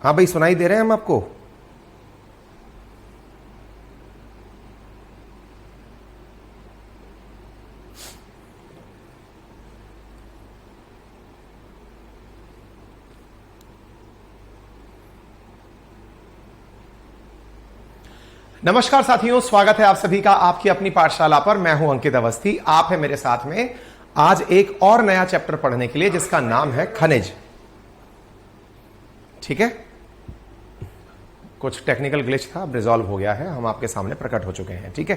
हाँ भाई, सुनाई दे रहे हैं हम आपको? नमस्कार साथियों, स्वागत है आप सभी का आपकी अपनी पाठशाला पर। मैं हूं अंकित अवस्थी, आप है मेरे साथ में आज एक और नया चैप्टर पढ़ने के लिए जिसका नाम है खनिज। ठीक है, कुछ टेक्निकल ग्लिच था, अब रिजॉल्व हो गया है, हम आपके सामने प्रकट हो चुके हैं। ठीक है,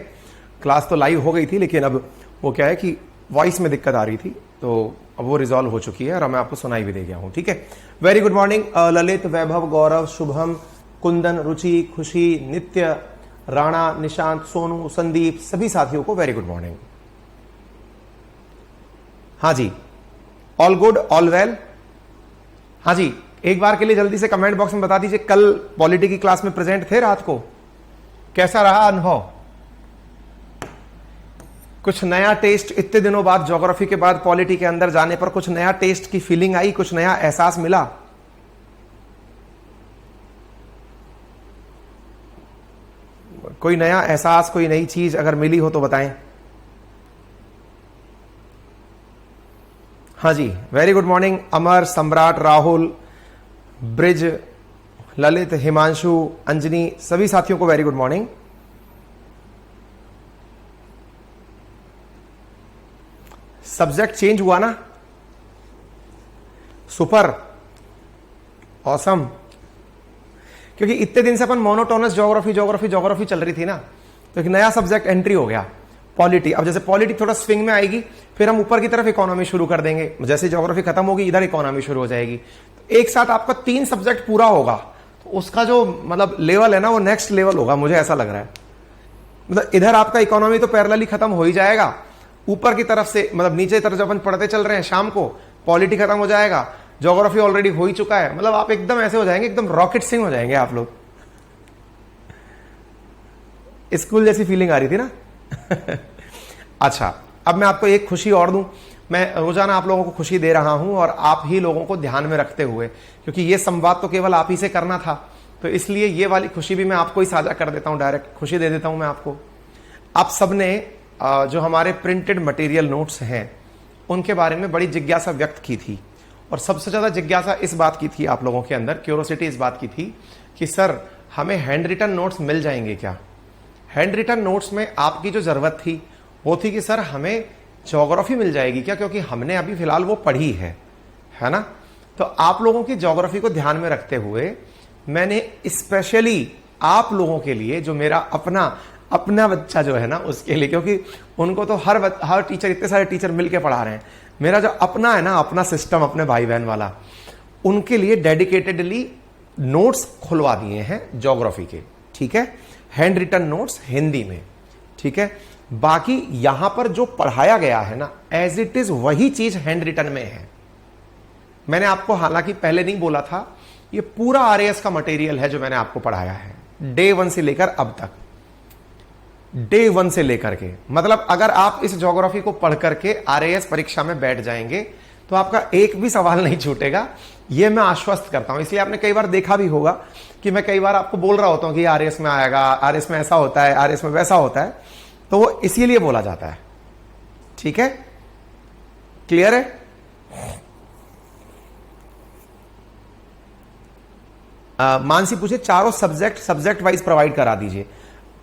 क्लास तो लाइव हो गई थी लेकिन अब वो क्या है कि वॉइस में दिक्कत आ रही थी, तो अब वो रिजॉल्व हो चुकी है और मैं आपको सुनाई भी दे गया हूं। ठीक है, वेरी गुड मॉर्निंग ललित, वैभव, गौरव, शुभम, कुंदन, रुचि, खुशी, नित्य, राणा, निशांत, सोनू, संदीप, सभी साथियों को वेरी गुड मॉर्निंग। हाँ जी, ऑल गुड, ऑल वेल। हाँ जी, एक बार के लिए जल्दी से कमेंट बॉक्स में बता दीजिए, कल पॉलिटी की क्लास में प्रेजेंट थे रात को? कैसा रहा अनुभव? कुछ नया टेस्ट इतने दिनों बाद, ज्योग्राफी के बाद पॉलिटी के अंदर जाने पर कुछ नया टेस्ट की फीलिंग आई, कुछ नया एहसास मिला? कोई नया एहसास, कोई नई चीज अगर मिली हो तो बताएं। हाँ जी, वेरी गुड मॉर्निंग अमर, सम्राट, राहुल, ब्रिज, ललित, हिमांशु, अंजनी, सभी साथियों को very good morning. Subject change हुआ ना? Super, awesome. क्योंकि इतने दिन से अपन मोनोटोनस ज्योग्राफी ज्योग्राफी ज्योग्राफी चल रही थी ना, तो एक नया सब्जेक्ट एंट्री हो गया, पॉलिटी। अब जैसे पॉलिटी थोड़ा स्विंग में आएगी, फिर हम ऊपर की तरफ इकोनॉमी शुरू कर देंगे, जैसे ज्योग्राफी खत्म होगी इधर इकोनॉमी शुरू हो जाएगी। तो एक साथ आपका 3 सब्जेक्ट पूरा होगा, तो उसका जो मतलब लेवल है ना, वो नेक्स्ट लेवल होगा, मुझे ऐसा लग रहा है। मतलब इधर आपका इकोनॉमी तो पैरेलली खत्म हो ही जाएगा, ऊपर की तरफ से मतलब नीचे की तरफ जब अपन पढ़ते चल रहे हैं शाम को, पॉलिटी खत्म हो जाएगा, ज्योग्राफी ऑलरेडी हो ही चुका है। मतलब आप एकदम ऐसे हो जाएंगे, एकदम रॉकेट सिंह हो जाएंगे आप लोग। स्कूल जैसी फीलिंग आ रही थी ना? अच्छा, अब मैं आपको एक खुशी और दूं। मैं रोजाना आप लोगों को खुशी दे रहा हूं और आप ही लोगों को ध्यान में रखते हुए, क्योंकि ये संवाद तो केवल आप ही से करना था, तो इसलिए ये वाली खुशी भी मैं आपको ही साझा कर देता हूं, डायरेक्ट खुशी दे देता हूं मैं आपको। आप सबने जो हमारे प्रिंटेड मटेरियल नोट्स हैं उनके बारे में बड़ी जिज्ञासा व्यक्त की थी, और सबसे ज्यादा जिज्ञासा इस बात की थी आप लोगों के अंदर, क्यूरोसिटी इस बात की थी कि सर हमें हैंड रिटन नोट्स मिल जाएंगे क्या? हैंड रिटन नोट्स में आपकी जो जरूरत थी वो थी कि सर हमें ज्योग्राफी मिल जाएगी क्या, क्योंकि हमने अभी फिलहाल वो पढ़ी है ना? तो आप लोगों की ज्योग्राफी को ध्यान में रखते हुए मैंने स्पेशली आप लोगों के लिए, जो मेरा अपना बच्चा जो है ना उसके लिए, क्योंकि उनको तो हर टीचर, इतने सारे टीचर मिलके पढ़ा रहे हैं, मेरा जो अपना है ना, अपना सिस्टम, अपने भाई बहन वाला, उनके लिए डेडिकेटेडली नोट्स खुलवा दिए हैं ज्योग्राफी के। ठीक है, हैंड रिटन नोट्स हिंदी में। ठीक है, बाकी यहां पर जो पढ़ाया गया है ना, एज इट इज वही चीज हैंड रिटन में है। मैंने आपको हालांकि पहले नहीं बोला था, ये पूरा आरएएस का मटेरियल है जो मैंने आपको पढ़ाया है, डे 1 से लेकर अब तक, डे 1 से लेकर के। मतलब अगर आप इस ज्योग्राफी को पढ़ करके आरएएस परीक्षा में बैठ जाएंगे तो आपका एक भी सवाल नहीं छूटेगा, यह मैं आश्वस्त करता हूं। इसलिए आपने कई बार देखा भी होगा कि मैं कई बार आपको बोल रहा होता हूं कि आरएएस में आएगा, आरएएस में ऐसा होता है, आरएएस में वैसा होता है, तो वो इसीलिए बोला जाता है। ठीक है, क्लियर है? मानसी पूछे चारों सब्जेक्ट वाइज प्रोवाइड करा दीजिए।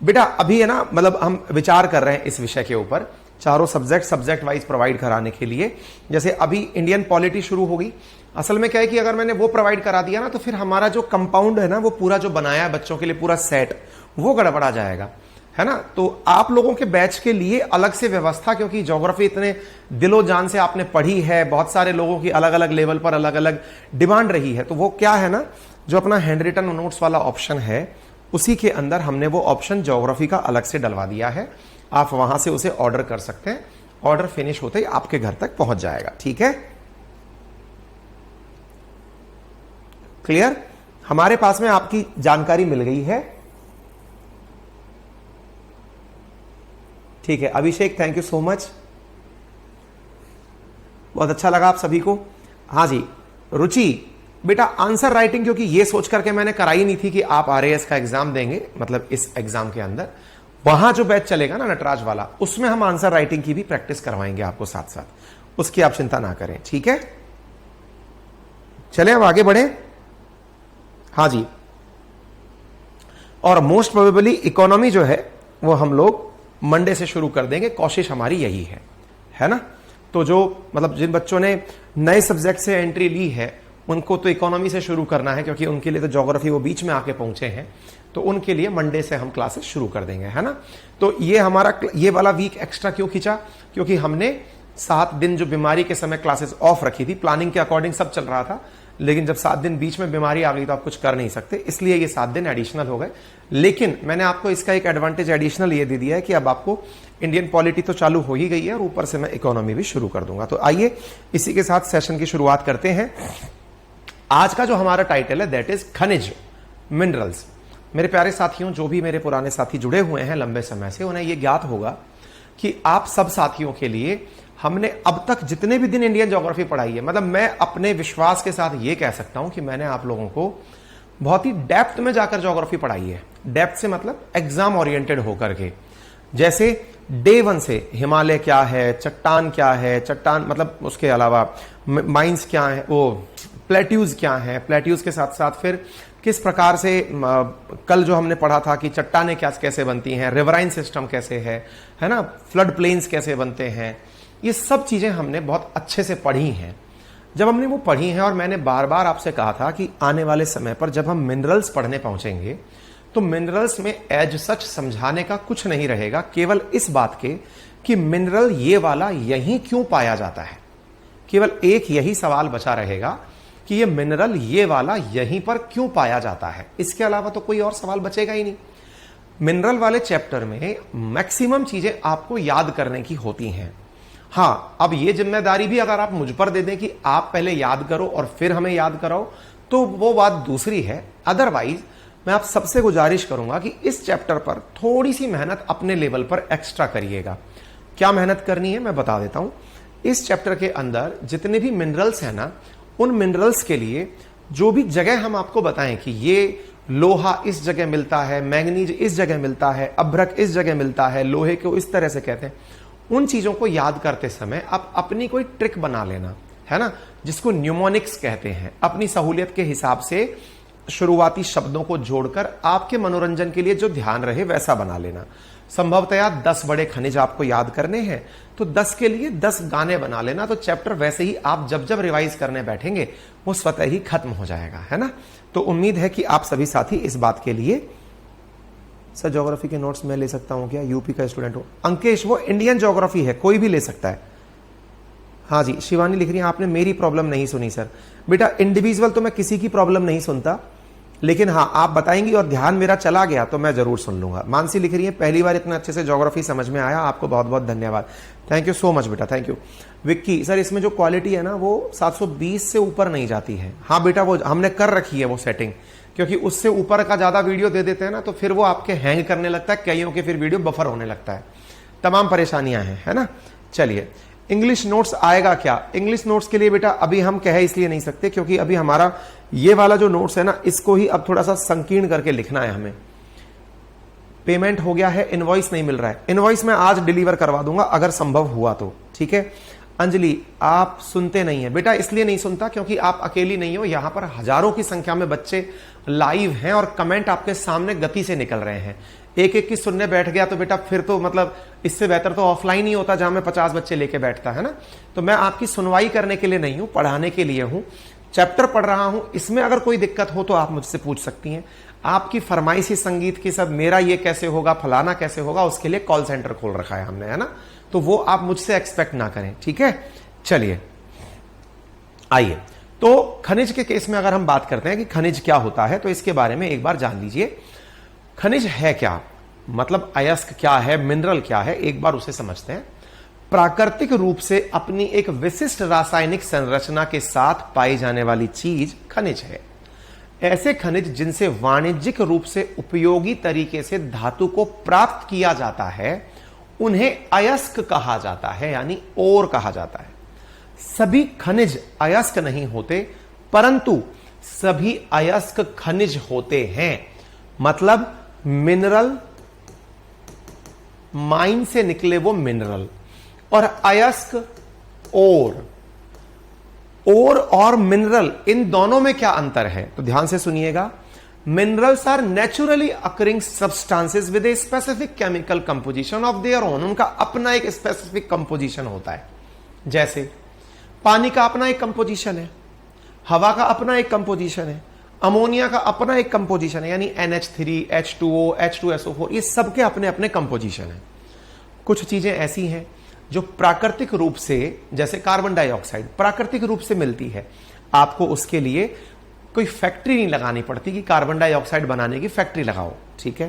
बेटा अभी है ना, मतलब हम विचार कर रहे हैं इस विषय के ऊपर, चारों सब्जेक्ट वाइज प्रोवाइड कराने के लिए। जैसे अभी इंडियन पॉलिटी शुरू होगी, असल में क्या है कि अगर मैंने वो प्रोवाइड करा दिया ना, तो फिर हमारा जो कंपाउंड है ना, वो पूरा जो बनाया है बच्चों के लिए पूरा सेट, वो गड़बड़ा जाएगा, है ना? तो आप लोगों के बैच के लिए अलग से व्यवस्था, क्योंकि ज्योग्राफी इतने दिलो जान से आपने पढ़ी है, बहुत सारे लोगों की अलग अलग लेवल पर अलग अलग डिमांड रही है, तो वो क्या है ना, जो अपना हैंड रिटन नोट्स वाला ऑप्शन है उसी के अंदर हमने वो ऑप्शन ज्योग्राफी का अलग से डलवा दिया है। आप वहां से उसे ऑर्डर कर सकते हैं, ऑर्डर फिनिश होते ही आपके घर तक पहुंच जाएगा। ठीक है, क्लियर? हमारे पास में आपकी जानकारी मिल गई है। ठीक है, अभिषेक थैंक यू सो मच, बहुत अच्छा लगा आप सभी को। हाँ जी, रुचि बेटा आंसर राइटिंग क्योंकि ये सोच करके मैंने कराई नहीं थी कि आप आरएएस का एग्जाम देंगे, मतलब इस एग्जाम के अंदर वहां जो बैच चलेगा ना नटराज वाला, उसमें हम आंसर राइटिंग की भी प्रैक्टिस करवाएंगे आपको साथ साथ, उसकी आप चिंता ना करें, ठीक है। चलें अब आगे बढ़े। हाँ जी, और मोस्ट प्रोबेबली इकोनॉमी जो है वो हम लोग मंडे से शुरू कर देंगे, कोशिश हमारी यही है ना। तो जो मतलब जिन बच्चों ने नए सब्जेक्ट से एंट्री ली है उनको तो इकोनॉमी से शुरू करना है, क्योंकि उनके लिए तो ज्योग्राफी वो बीच में आके पहुंचे हैं, तो उनके लिए मंडे से हम क्लासेस शुरू कर देंगे, है ना। तो ये हमारा ये वाला वीक एक्स्ट्रा क्यों खींचा, क्योंकि हमने 7 दिन जो बीमारी के समय क्लासेस ऑफ रखी थी, प्लानिंग के अकॉर्डिंग सब चल रहा था, लेकिन जब 7 दिन बीच में बीमारी आ गई तो आप कुछ कर नहीं सकते, इसलिए ये 7 दिन एडिशनल हो गए। लेकिन मैंने आपको इसका एक एडवांटेज एडिशनल ये दे दिया है कि अब आपको इंडियन पॉलिटी तो चालू हो ही गई है और ऊपर से मैं इकोनॉमी भी शुरू कर दूंगा। तो आइए इसी के साथ सेशन की शुरुआत करते हैं। आज का जो हमारा टाइटल है दैट इज खनिज, मिनरल्स। मेरे प्यारे साथियों, जो भी मेरे पुराने साथी जुड़े हुए हैं लंबे समय से, उन्हें यह ज्ञात होगा कि आप सब साथियों के लिए हमने अब तक जितने भी दिन इंडियन ज्योग्राफी पढ़ाई है, मतलब मैं अपने विश्वास के साथ यह कह सकता हूं कि मैंने आप लोगों को बहुत ही डेप्थ में जाकर ज्योग्राफी पढ़ाई है। डेप्थ से मतलब एग्जाम ओरिएंटेड होकर के, जैसे डे 1 से हिमालय क्या है, चट्टान क्या है, चट्टान मतलब उसके अलावा माइंस क्या है, वो प्लेट्यूज क्या है, प्लेट्यूज के साथ साथ फिर किस प्रकार से कल जो हमने पढ़ा था कि चट्टानें क्या कैसे बनती हैं, रिवराइन सिस्टम कैसे है ना, फ्लड प्लेन्स कैसे बनते हैं, ये सब चीजें हमने बहुत अच्छे से पढ़ी हैं। जब हमने वो पढ़ी हैं और मैंने बार बार आपसे कहा था कि आने वाले समय पर जब हम मिनरल्स पढ़ने पहुंचेंगे तो मिनरल्स में एज सच समझाने का कुछ नहीं रहेगा, केवल इस बात के कि मिनरल ये वाला यहीं क्यों पाया जाता है। केवल एक यही सवाल बचा रहेगा कि ये मिनरल ये वाला यहीं पर क्यों पाया जाता है, इसके अलावा तो कोई और सवाल बचेगा ही नहीं। मिनरल वाले चैप्टर में मैक्सिमम चीजें आपको याद करने की होती हैं। हाँ, अब ये जिम्मेदारी भी अगर आप मुझ पर दे दें कि आप पहले याद करो और फिर हमें याद कराओ तो वो बात दूसरी है। अदरवाइज मैं आप सबसे गुजारिश करूंगा कि इस चैप्टर पर थोड़ी सी मेहनत अपने लेवल पर एक्स्ट्रा करिएगा। क्या मेहनत करनी है मैं बता देता हूं। इस चैप्टर के अंदर जितने भी मिनरल्स हैं ना, उन मिनरल्स के लिए जो भी जगह हम आपको बताएं कि ये लोहा इस जगह मिलता है, मैंगनीज इस जगह मिलता है, अभ्रक इस जगह मिलता है, लोहे को इस तरह से कहते हैं, उन चीजों को याद करते समय आप अपनी कोई ट्रिक बना लेना, है ना, जिसको न्यूमोनिक्स कहते हैं। अपनी सहूलियत के हिसाब से शुरुआती शब्दों को जोड़कर आपके मनोरंजन के लिए जो ध्यान रहे वैसा बना लेना। संभवतया 10 बड़े खनिज आपको याद करने हैं तो 10 के लिए 10 गाने बना लेना, तो चैप्टर वैसे ही आप जब जब रिवाइज करने बैठेंगे वो स्वतः ही खत्म हो जाएगा, है ना। तो उम्मीद है कि आप सभी साथी इस बात के लिए। सर ज्योग्राफी के नोट्स मैं ले सकता हूं क्या, यूपी का स्टूडेंट हो? अंकेश, वो इंडियन ज्योग्राफी है, कोई भी ले सकता है। हाँ जी, शिवानी लिख रही है आपने मेरी प्रॉब्लम नहीं सुनी। सर बेटा इंडिविजुअल तो मैं किसी की प्रॉब्लम नहीं सुनता, लेकिन हाँ आप बताएंगी और ध्यान मेरा चला गया तो मैं जरूर सुन लूंगा। मानसी लिख रही है पहली बार इतना अच्छे से ज्योग्राफी समझ में आया, आपको बहुत बहुत धन्यवाद। थैंक यू सो मच बेटा, थैंक यू। विक्की, सर इसमें जो क्वालिटी है ना वो 720 से ऊपर नहीं जाती है। हाँ बेटा, वो हमने कर रखी है वो सेटिंग, क्योंकि उससे ऊपर का ज्यादा वीडियो दे देते हैं ना तो फिर वो आपके हैंग करने लगता है, कईयों के फिर वीडियो बफर होने लगता है, तमाम परेशानियां हैं, है ना। चलिए, इंग्लिश नोट्स आएगा क्या? इंग्लिश नोट्स के लिए बेटा अभी हम कह इसलिए नहीं सकते क्योंकि अभी हमारा ये वाला जो नोट्स है ना, इसको ही अब थोड़ा सा संकीर्ण करके लिखना है हमें। पेमेंट हो गया है, इनवॉइस नहीं मिल रहा है। इनवॉइस मैं आज डिलीवर करवा दूंगा अगर संभव हुआ तो, ठीक है। अंजलि, आप सुनते नहीं है बेटा, इसलिए नहीं सुनता क्योंकि आप अकेली नहीं हो, यहां पर हजारों की संख्या में बच्चे लाइव हैं और कमेंट आपके सामने गति से निकल रहे हैं। एक एक की सुनने बैठ गया तो बेटा फिर तो मतलब इससे बेहतर तो ऑफलाइन ही होता जहां मैं 50 बच्चे लेके बैठता, है ना। तो मैं आपकी सुनवाई करने के लिए नहीं हूं, पढ़ाने के लिए हूं। चैप्टर पढ़ रहा हूं, इसमें अगर कोई दिक्कत हो तो आप मुझसे पूछ सकती हैं। आपकी फरमाइशी संगीत की सब मेरा ये कैसे होगा, फलाना कैसे होगा, उसके लिए कॉल सेंटर खोल रखा है हमने, है ना। तो वो आप मुझसे एक्सपेक्ट ना करें, ठीक है। चलिए आइए, तो खनिज के केस में अगर हम बात करते हैं कि खनिज क्या होता है तो इसके बारे में एक बार जान लीजिए। खनिज है क्या, मतलब अयस्क क्या है, मिनरल क्या है, एक बार उसे समझते हैं। प्राकृतिक रूप से अपनी एक विशिष्ट रासायनिक संरचना के साथ पाई जाने वाली चीज खनिज है। ऐसे खनिज जिनसे वाणिज्यिक रूप से उपयोगी तरीके से धातु को प्राप्त किया जाता है उन्हें अयस्क कहा जाता है, यानी ओर कहा जाता है। सभी खनिज अयस्क नहीं होते, परंतु सभी अयस्क खनिज होते हैं। मतलब मिनरल माइन से निकले वो मिनरल, और अयस्क ओर और मिनरल, इन दोनों में क्या अंतर है? तो ध्यान से सुनिएगा। Minerals are naturally occurring substances with a specific chemical composition of their own. उनका अपना एक स्पेसिफिक कंपोजिशन होता है। जैसे पानी का अपना एक कंपोजिशन है, हवा का अपना एक कंपोजिशन है, अमोनिया का अपना एक कंपोजिशन है, यानी NH3, H2O, H2SO4, ये सबके अपने अपने कंपोजिशन है। कुछ चीजें ऐसी हैं जो प्राकृतिक रूप से, जैसे कार्बन डाइऑक्साइड प्राकृतिक रूप से मिलती है, आपको उसके लिए कोई फैक्ट्री नहीं लगानी पड़ती कि कार्बन डाइऑक्साइड बनाने की फैक्ट्री लगाओ, ठीक है।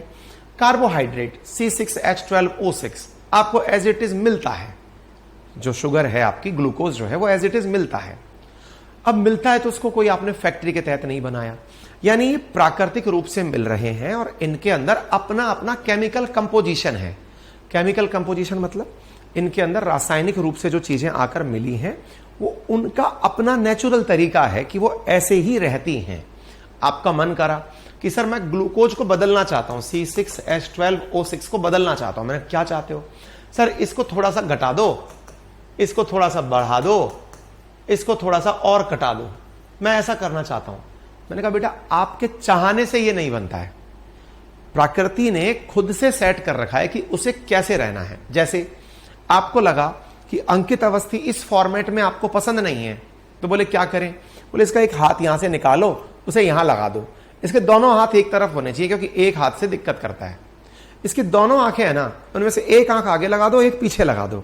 कार्बोहाइड्रेट C6H12O6 आपको एज इट इज मिलता है, जो शुगर है आपकी, ग्लूकोज जो है वो एज इट इज मिलता है। अब मिलता है तो उसको कोई आपने फैक्ट्री के तहत नहीं बनाया, यानी ये प्राकृतिक रूप से मिल रहे हैं और इनके अंदर अपना अपना केमिकल कंपोजिशन है। केमिकल कंपोजिशन मतलब इनके अंदर रासायनिक रूप से जो चीजें आकर मिली हैं वो उनका अपना नेचुरल तरीका है कि वो ऐसे ही रहती हैं। आपका मन करा कि सर मैं ग्लूकोज को बदलना चाहता हूं, C6H12O6 को बदलना चाहता हूं। मैंने क्या चाहते हो? सर इसको थोड़ा सा घटा दो, इसको थोड़ा सा बढ़ा दो, इसको थोड़ा सा और कटा दो, मैं ऐसा करना चाहता हूं। मैंने कहा बेटा आपके चाहने से ये नहीं बनता है, प्रकृति ने खुद से सेट कर रखा है कि उसे कैसे रहना है। जैसे आपको लगा कि अंकित अवस्थी इस फॉर्मेट में आपको पसंद नहीं है, तो बोले क्या करें? बोले इसका एक हाथ यहां से निकालो, उसे यहां लगा दो, इसके दोनों हाथ एक तरफ होने चाहिए क्योंकि एक हाथ से दिक्कत करता है। इसकी दोनों आंखें है ना, उनमें से एक आंख आगे लगा दो, एक पीछे लगा दो,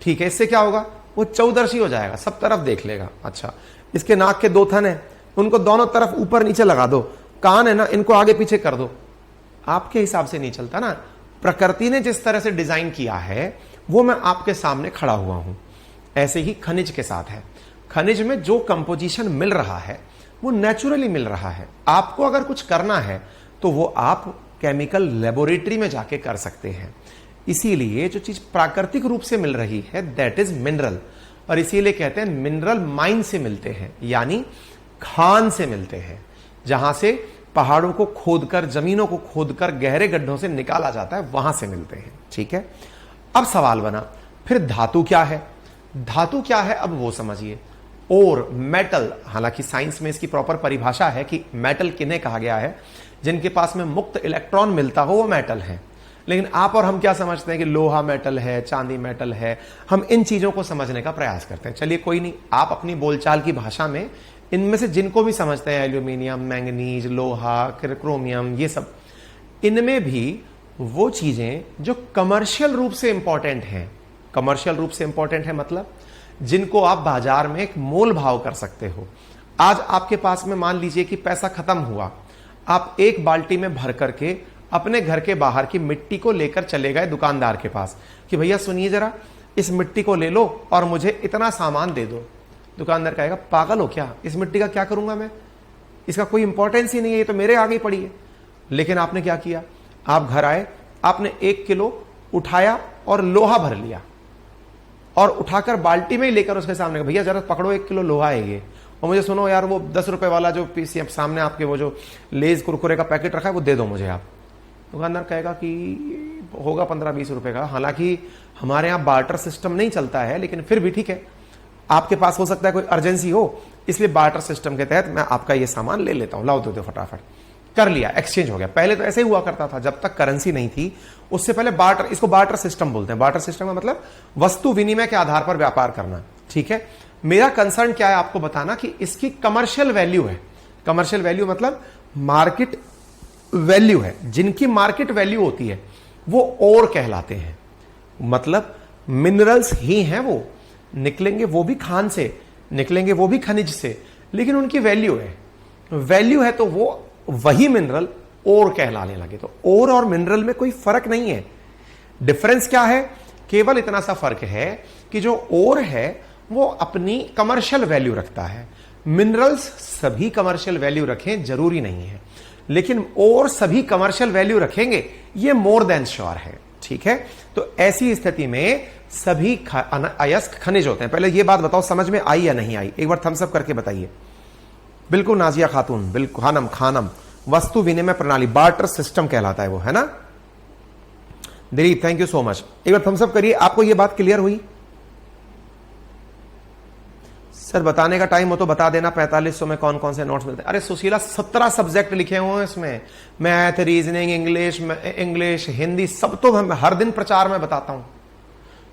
ठीक है। इससे क्या होगा? वो चौदर्शी हो जाएगा, सब तरफ देख लेगा। अच्छा, इसके नाक के दो थन है, उनको दोनों तरफ ऊपर नीचे लगा दो। कान है ना, इनको आगे पीछे कर दो। आपके हिसाब से नहीं चलता ना, प्रकृति ने जिस तरह से डिजाइन किया है वो मैं आपके सामने खड़ा हुआ हूं। ऐसे ही खनिज के साथ है। खनिज में जो कंपोजिशन मिल रहा है वो नेचुरली मिल रहा है। आपको अगर कुछ करना है तो वो आप केमिकल लेबोरेटरी में जाके कर सकते हैं। इसीलिए जो चीज प्राकृतिक रूप से मिल रही है दैट इज मिनरल, और इसीलिए कहते हैं मिनरल माइन से मिलते हैं, यानी खान से मिलते हैं, जहां से पहाड़ों को खोदकर, जमीनों को खोदकर गहरे गड्ढों से निकाला जाता है, वहां से मिलते हैं, ठीक है। अब सवाल बना फिर धातु क्या है? धातु क्या है अब वो समझिए। और मेटल, हालांकि साइंस में इसकी प्रॉपर परिभाषा है कि मेटल किन्हें कहा गया है, जिनके पास में मुक्त इलेक्ट्रॉन मिलता हो वो मेटल है। लेकिन आप और हम क्या समझते हैं कि लोहा मेटल है, चांदी मेटल है, हम इन चीजों को समझने का प्रयास करते हैं। चलिए कोई नहीं, आप अपनी बोलचाल की भाषा में इनमें से जिनको भी समझते हैं, एल्यूमिनियम, मैंगनीज, लोहा, क्रोमियम, ये सब, इनमें भी वो चीजें जो कमर्शियल रूप से इंपॉर्टेंट हैं। कमर्शियल रूप से इंपॉर्टेंट है मतलब जिनको आप बाजार में एक मोल भाव कर सकते हो। आज आपके पास में मान लीजिए कि पैसा खत्म हुआ, आप एक बाल्टी में भर करके अपने घर के बाहर की मिट्टी को लेकर चले गए दुकानदार के पास कि भैया सुनिए जरा, इस मिट्टी को ले लो और मुझे इतना सामान दे दो। दुकानदार कहेगा पागल हो क्या, इस मिट्टी का क्या करूंगा मैं, इसका कोई इंपॉर्टेंस ही नहीं है, ये तो मेरे आगे पड़ी है। लेकिन आपने क्या किया? आप घर आए, आपने 1 किलो उठाया और लोहा भर लिया और उठाकर बाल्टी में ही लेकर उसके सामने, भैया जरा पकड़ो 1 किलो लोहा है ये, और मुझे सुनो यार वो 10 रुपए वाला जो पीस सामने आपके वो जो लेज कुरकुरे का पैकेट रखा है वो दे दो मुझे आप। दुकानदार कहेगा कि होगा 15-20 रुपए का। हालांकि हमारे यहाँ बार्टर सिस्टम नहीं चलता है, लेकिन फिर भी ठीक है, आपके पास हो सकता है कोई अर्जेंसी हो, इसलिए बार्टर सिस्टम के तहत मैं आपका ये सामान ले लेता हूं, लाओ दे दो फटाफट। कर लिया, एक्सचेंज हो गया। पहले तो ऐसे ही हुआ करता था, जब तक करेंसी नहीं थी उससे पहले बार्टर, इसको बार्टर सिस्टम बोलते हैं। बार्टर सिस्टम का मतलब वस्तु विनिमय के आधार पर व्यापार करना, ठीक है। मेरा कंसर्न क्या है आपको बताना कि इसकी कमर्शियल वैल्यू है। कमर्शियल वैल्यू मतलब मार्केट वैल्यू है। जिनकी मार्केट वैल्यू होती है वो और कहलाते हैं, मतलब मिनरल्स ही हैं, वो निकलेंगे वो भी खान से, निकलेंगे वो भी खनिज से, लेकिन उनकी वैल्यू है। वैल्यू है तो वो वही मिनरल और कहलाने लगे। तो और मिनरल में कोई फर्क नहीं है। डिफरेंस क्या है? केवल इतना सा फर्क है कि जो और है वो अपनी कमर्शियल वैल्यू रखता है। मिनरल्स सभी कमर्शियल वैल्यू रखें जरूरी नहीं है, लेकिन और सभी कमर्शियल वैल्यू रखेंगे ये मोर देन श्योर है, ठीक है। तो ऐसी स्थिति में सभी अयस्क खनिज होते हैं। पहले ये बात बताओ समझ में आई या नहीं आई, एक बार थम्स अप करके बताइए। बिल्कुल नाजिया खातून, बिल्कुल। खानम खानम वस्तु विनिमय प्रणाली, बार्टर सिस्टम कहलाता है वो, है ना। Dilip thank you so much. एक बार थम्स अप करिए, आपको ये बात क्लियर हुई? सर बताने का टाइम हो तो बता देना 4500 में कौन कौन से नोट्स मिलते हैं। अरे सुशीला 17 सब्जेक्ट लिखे हुए हैं इसमें, मैथ, रीजनिंग, इंग्लिश, हिंदी, सब तो हम हर दिन प्रचार में बताता हूं।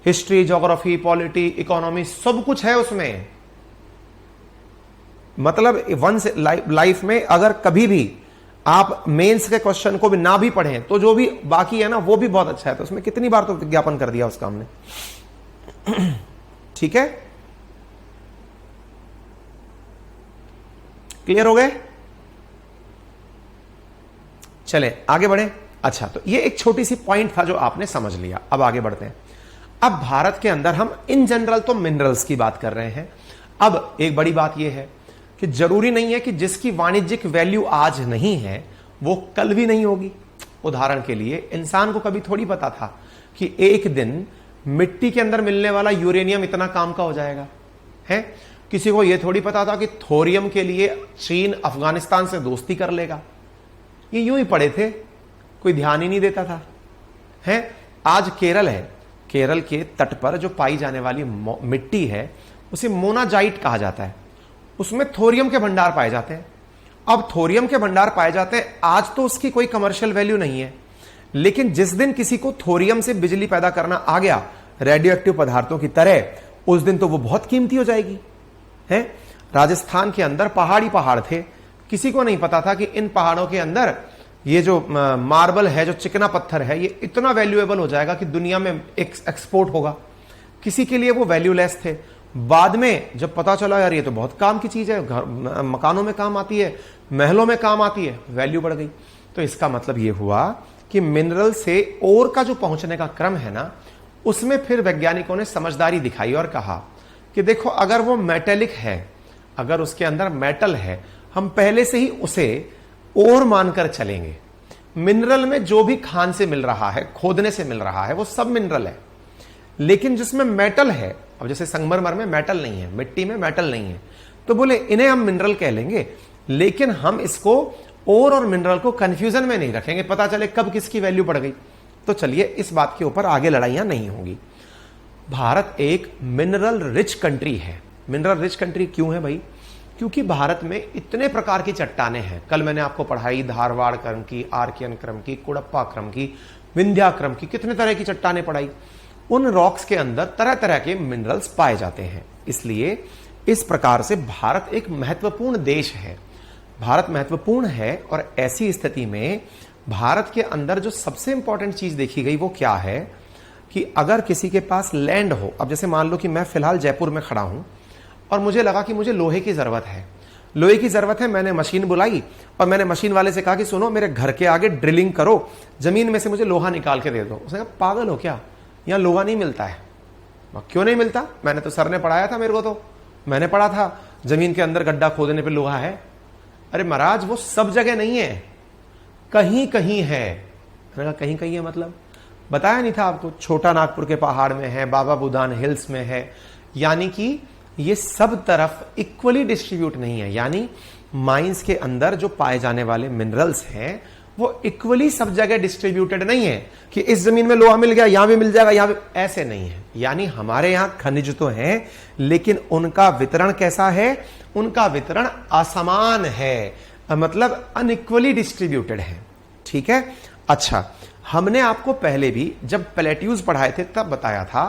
हिस्ट्री, ज्योग्राफी, पॉलिटी, इकोनॉमी, सब कुछ है उसमें। मतलब वंस लाइफ में अगर कभी भी आप मेंस के क्वेश्चन को भी ना भी पढ़ें तो जो भी बाकी है ना वो भी बहुत अच्छा है। तो उसमें कितनी बार तो विज्ञापन कर दिया उसका हमने। ठीक है, क्लियर हो गए? चले आगे बढ़े। अच्छा, तो ये एक छोटी सी पॉइंट था जो आपने समझ लिया। अब आगे बढ़ते हैं। अब भारत के अंदर हम इन जनरल तो मिनरल्स की बात कर रहे हैं। अब एक बड़ी बात यह है कि जरूरी नहीं है कि जिसकी वाणिज्यिक वैल्यू आज नहीं है वो कल भी नहीं होगी। उदाहरण के लिए इंसान को कभी थोड़ी पता था कि एक दिन मिट्टी के अंदर मिलने वाला यूरेनियम इतना काम का हो जाएगा, है? किसी को यह थोड़ी पता था कि थोरियम के लिए चीन अफगानिस्तान से दोस्ती कर लेगा। ये यूं ही पड़े थे, कोई ध्यान ही नहीं देता था, है? आज केरल है, केरल के तट पर जो पाई जाने वाली मिट्टी है उसे मोनाजाइट कहा जाता है। उसमें थोरियम के भंडार पाए जाते हैं। अब थोरियम के भंडार पाए जाते हैं, आज तो उसकी कोई कमर्शियल वैल्यू नहीं है, लेकिन जिस दिन किसी को थोरियम से बिजली पैदा करना आ गया रेडियो एक्टिव पदार्थों की तरह, उस दिन तो वो बहुत कीमती हो जाएगी, है? राजस्थान के अंदर पहाड़ी पहाड़ थे, किसी को नहीं पता था कि इन पहाड़ों के अंदर ये जो मार्बल है, जो चिकना पत्थर है, ये इतना वैल्यूएबल हो जाएगा कि दुनिया में एक्सपोर्ट होगा। किसी के लिए वो वैल्यूलेस थे। बाद में जब पता चला यार ये तो बहुत काम की चीज है, घर मकानों में काम आती है, महलों में काम आती है, वैल्यू बढ़ गई। तो इसका मतलब ये हुआ कि मिनरल से ओर का जो पहुंचने का क्रम है ना, उसमें फिर वैज्ञानिकों ने समझदारी दिखाई और कहा कि देखो अगर वो मेटेलिक है, अगर उसके अंदर मेटल है, हम पहले से ही उसे ओर मानकर चलेंगे। मिनरल में जो भी खान से मिल रहा है, खोदने से मिल रहा है, वो सब मिनरल है। लेकिन जिसमें मेटल है, अब जैसे संगमरमर में मेटल नहीं है, मिट्टी में मेटल नहीं है, तो बोले इन्हें हम मिनरल कह लेंगे, लेकिन हम इसको ओर और मिनरल को कंफ्यूजन में नहीं रखेंगे, पता चले कब किसकी वैल्यू बढ़ गई। तो चलिए इस बात के ऊपर आगे लड़ाइयां नहीं होंगी। भारत एक मिनरल रिच कंट्री है। मिनरल रिच कंट्री क्यों है भाई? क्योंकि भारत में इतने प्रकार की चट्टानें हैं। कल मैंने आपको पढ़ाई धारवाड़ क्रम की, आर्कियन क्रम की, कुड़प्पा क्रम की, विंध्या क्रम की, कितने तरह की चट्टानें पढ़ाई। उन रॉक्स के अंदर तरह तरह के मिनरल्स पाए जाते हैं। इसलिए इस प्रकार से भारत एक महत्वपूर्ण देश है। भारत महत्वपूर्ण है और ऐसी स्थिति में भारत के अंदर जो सबसे इंपॉर्टेंट चीज देखी गई वो क्या है कि अगर किसी के पास लैंड हो, अब जैसे मान लो कि मैं फिलहाल जयपुर में खड़ा हूं और मुझे लगा कि मुझे लोहे की जरूरत है, लोहे की जरूरत है, मैंने मशीन बुलाई और मैंने मशीन वाले से कहा कि सुनो मेरे घर के आगे ड्रिलिंग करो, जमीन में से मुझे लोहा निकाल के दे दो। उसने कहा पागल हो क्या, यहां लोहा नहीं मिलता है। क्यों नहीं मिलता? मैंने तो सर ने पढ़ाया था, मेरे को तो मैंने पढ़ा था जमीन के अंदर गड्ढा खोदने पे लोहा है। अरे महाराज वो सब जगह नहीं है, कहीं कहीं है। मैंने कहा कहीं कहीं है मतलब? बताया नहीं था आपको, छोटा नागपुर के पहाड़ में है, बाबा बुदान हिल्स में है, यानी कि ये सब तरफ इक्वली डिस्ट्रीब्यूट नहीं है। यानी माइंस के अंदर जो पाए जाने वाले मिनरल्स हैं वो इक्वली सब जगह डिस्ट्रीब्यूटेड नहीं है कि इस जमीन में लोहा मिल गया यहां भी मिल जाएगा, यहां भी, ऐसे नहीं है। यानी हमारे यहां खनिज तो हैं, लेकिन उनका वितरण कैसा है? उनका वितरण असमान है, मतलब अनइक्वली डिस्ट्रीब्यूटेड है। ठीक है। अच्छा, हमने आपको पहले भी जब प्लेट्यूज पढ़ाए थे तब बताया था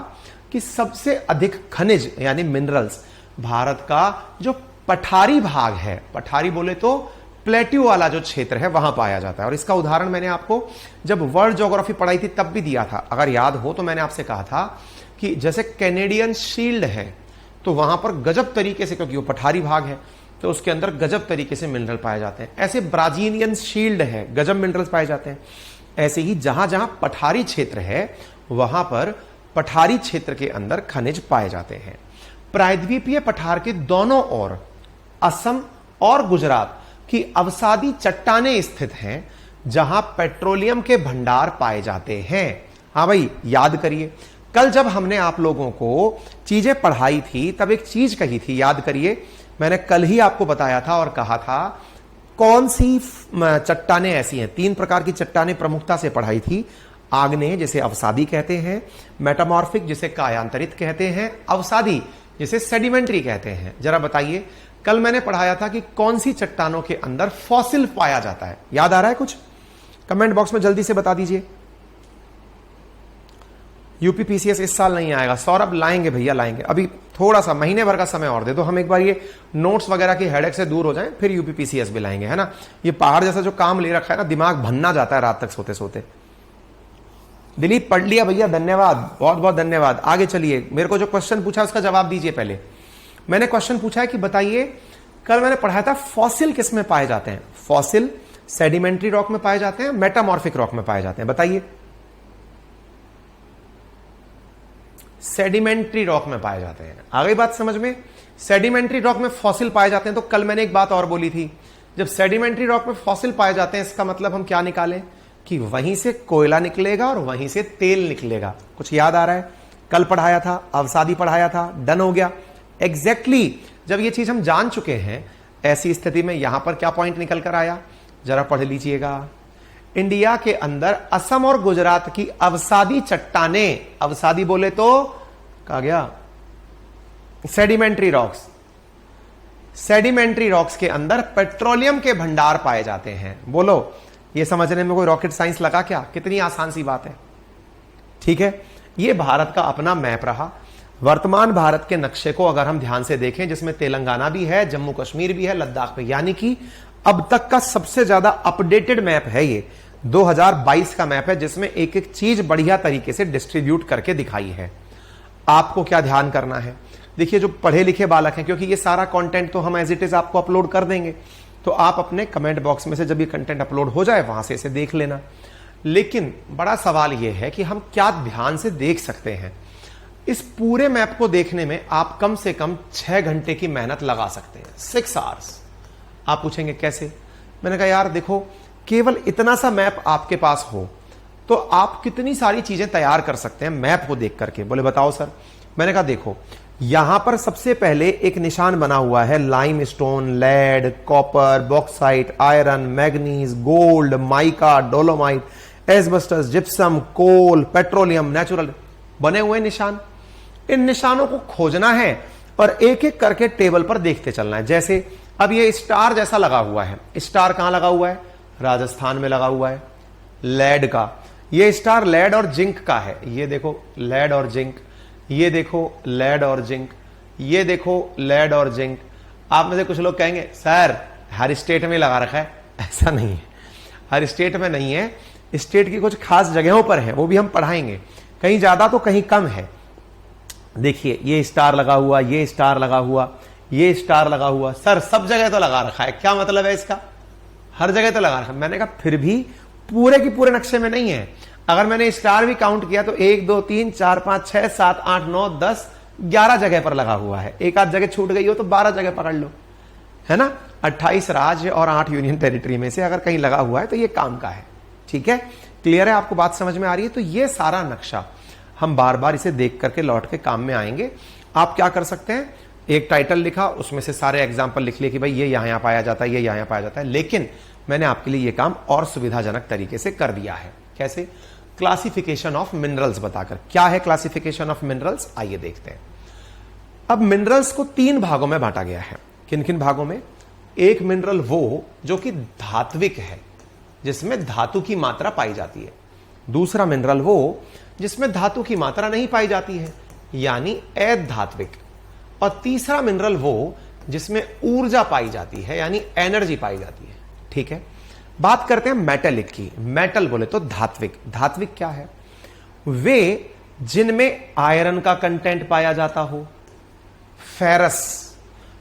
कि सबसे अधिक खनिज यानी मिनरल्स भारत का जो पठारी भाग है, पठारी बोले तो प्लेट्यू वाला जो क्षेत्र है वहां पाया जाता है। और इसका उदाहरण मैंने आपको जब वर्ल्ड ज्योग्राफी पढ़ाई थी तब भी दिया था। अगर याद हो तो मैंने आपसे कहा था कि जैसे कैनेडियन शील्ड है तो वहां पर गजब तरीके से, क्योंकि वो पठारी भाग है तो उसके अंदर गजब तरीके से मिनरल पाए जाते हैं। ऐसे ब्राजीलियन शील्ड है, गजब मिनरल्स पाए जाते हैं। ऐसे ही जहां जहां पठारी क्षेत्र है वहां पर पठारी क्षेत्र के अंदर खनिज पाए जाते हैं। प्रायद्वीपीय पठार के दोनों ओर असम और गुजरात की अवसादी चट्टानें स्थित हैं जहां पेट्रोलियम के भंडार पाए जाते हैं। हां भाई याद करिए, कल जब हमने आप लोगों को चीजें पढ़ाई थी तब एक चीज कही थी, याद करिए मैंने कल ही आपको बताया था और कहा था कौन सी चट्टानें ऐसी हैं। 3 प्रकार की चट्टानें प्रमुखता से पढ़ाई थी। आग्नेय जिसे अवसादी कहते हैं, मेटामॉर्फिक जिसे कायांतरित कहते हैं, अवसादी जिसे सेडिमेंट्री कहते हैं। जरा बताइए, कल मैंने पढ़ाया था कि कौन सी चट्टानों के अंदर फॉसिल पाया जाता है। याद आ रहा है कुछ? कमेंट बॉक्स में जल्दी से बता दीजिए। यूपीपीसीएस इस साल नहीं आएगा सौरभ, लाएंगे भैया लाएंगे। अभी थोड़ा सा महीने भर का समय और दे दो, हम एक बार ये नोट्स वगैरह की हेडेक से दूर हो जाएं, फिर यूपीपीसीएस भी लाएंगे, है ना। ये पहाड़ जैसा जो काम ले रखा है ना, दिमाग भन्ना जाता है रात तक सोते सोते। दिलीप पढ़ लिया भैया, धन्यवाद, बहुत बहुत धन्यवाद। आगे चलिए, मेरे को जो क्वेश्चन पूछा उसका जवाब दीजिए। पहले मैंने क्वेश्चन पूछा है कि बताइए, कल मैंने पढ़ाया था फॉसिल किस में पाए जाते हैं। फॉसिल सेडिमेंट्री रॉक में पाए जाते हैं, मेटामॉर्फिक रॉक में पाए जाते हैं। बताइए, सेडिमेंट्री रॉक में पाए जाते हैं। आ गई बात समझ में? सेडिमेंट्री रॉक में फॉसिल पाए जाते हैं। तो कल मैंने एक बात और बोली थी, जब सेडिमेंट्री रॉक में फॉसिल पाए जाते हैं, इसका मतलब हम क्या निकालें कि वहीं से कोयला निकलेगा और वहीं से तेल निकलेगा। कुछ याद आ रहा है? कल पढ़ाया था, अवसादी पढ़ाया था, डन हो गया। एग्जैक्टली जब ये चीज हम जान चुके हैं, ऐसी स्थिति में यहां पर क्या पॉइंट निकल कर आया, जरा पढ़ लीजिएगा। इंडिया के अंदर असम और गुजरात की अवसादी चट्टानें, अवसादी बोले तो कहा गया सेडिमेंट्री रॉक्स, सेडिमेंट्री रॉक्स के अंदर पेट्रोलियम के भंडार पाए जाते हैं। बोलो, ये समझने में कोई रॉकेट साइंस लगा क्या? कितनी आसान सी बात है। ठीक है, ये भारत का अपना मैप रहा। वर्तमान भारत के नक्शे को अगर हम ध्यान से देखें, जिसमें तेलंगाना भी है, जम्मू कश्मीर भी है, लद्दाख भी, यानी कि अब तक का सबसे ज्यादा अपडेटेड मैप है ये। 2022 का मैप है, जिसमें एक एक चीज बढ़िया तरीके से डिस्ट्रीब्यूट करके दिखाई है। आपको क्या ध्यान करना है? देखिए, जो पढ़े लिखे बालक हैं, क्योंकि ये सारा कंटेंट तो हम एज इट इज आपको अपलोड कर देंगे, तो आप अपने कमेंट बॉक्स में से जब ये कंटेंट अपलोड हो जाए वहां से इसे देख लेना। लेकिन बड़ा सवाल यह है कि हम क्या ध्यान से देख सकते हैं। इस पूरे मैप को देखने में आप कम से कम 6 घंटे की मेहनत लगा सकते हैं, 6 आवर्स। आप पूछेंगे कैसे? मैंने कहा यार देखो, केवल इतना सा मैप आपके पास हो तो आप कितनी सारी चीजें तैयार कर सकते हैं मैप को देख करके। बोले बताओ सर। मैंने कहा देखो, यहां पर सबसे पहले एक निशान बना हुआ है, limestone, lead, copper, bauxite, iron, manganese, gold, mica, dolomite, asbestos, gypsum, coal, petroleum, natural, बने हुए निशान। इन निशानों को खोजना है और एक एक करके टेबल पर देखते चलना है। जैसे अब ये स्टार जैसा लगा हुआ है, स्टार कहां लगा हुआ है? राजस्थान में लगा हुआ है, लेड का। ये स्टार लेड और जिंक का है। ये देखो लेड और जिंक, ये देखो लेड और जिंक, ये देखो लेड और जिंक। आप में से कुछ लोग कहेंगे सर हर स्टेट में लगा रखा है। ऐसा नहीं है, हर स्टेट में नहीं है, स्टेट की कुछ खास जगहों पर है, वो भी हम पढ़ाएंगे। कहीं ज्यादा तो कहीं कम है। देखिए ये स्टार लगा हुआ, ये स्टार लगा हुआ, ये स्टार लगा हुआ। सर सब जगह तो लगा रखा है, क्या मतलब है इसका? हर जगह तो लगा रखा है। मैंने कहा फिर भी पूरे की पूरे नक्शे में नहीं है। अगर मैंने स्टार भी काउंट किया तो 1 2 3 4 5 6 7 8 9 10 11 जगह पर लगा हुआ है। एक आध जगह छूट गई हो तो 12 जगह पकड़ लो, है ना। 28 राज्य और 8 यूनियन टेरिटरी में से अगर कहीं लगा हुआ है तो ये काम का है। ठीक है, क्लियर है? आपको बात समझ में आ रही है? तो ये सारा नक्शा हम बार बार इसे देख करके लौट के काम में आएंगे। आप क्या कर सकते हैं, एक टाइटल लिखा, उसमें से सारे एग्जाम्पल लिख लिए कि भाई ये यहां पाया जाता है, ये यहां पाया जाता है। लेकिन मैंने आपके लिए ये काम और सुविधाजनक तरीके से कर दिया है। कैसे? क्लासिफिकेशन ऑफ मिनरल्स बताकर। क्या है क्लासिफिकेशन ऑफ मिनरल्स? आइए देखते हैं। अब मिनरल्स को 3 भागों में बांटा गया है। किन किन भागों में? एक मिनरल वो जो कि धात्विक है, जिसमें धातु की मात्रा पाई जाती है। दूसरा मिनरल वो जिसमें धातु की मात्रा नहीं पाई जाती है, यानी अधात्विक। और तीसरा मिनरल वो जिसमें ऊर्जा पाई जाती है, यानी एनर्जी पाई जाती है। ठीक है, बात करते हैं मेटेलिक की। मेटल बोले तो धात्विक। धात्विक क्या है? वे जिनमें आयरन का कंटेंट पाया जाता हो। फेरस,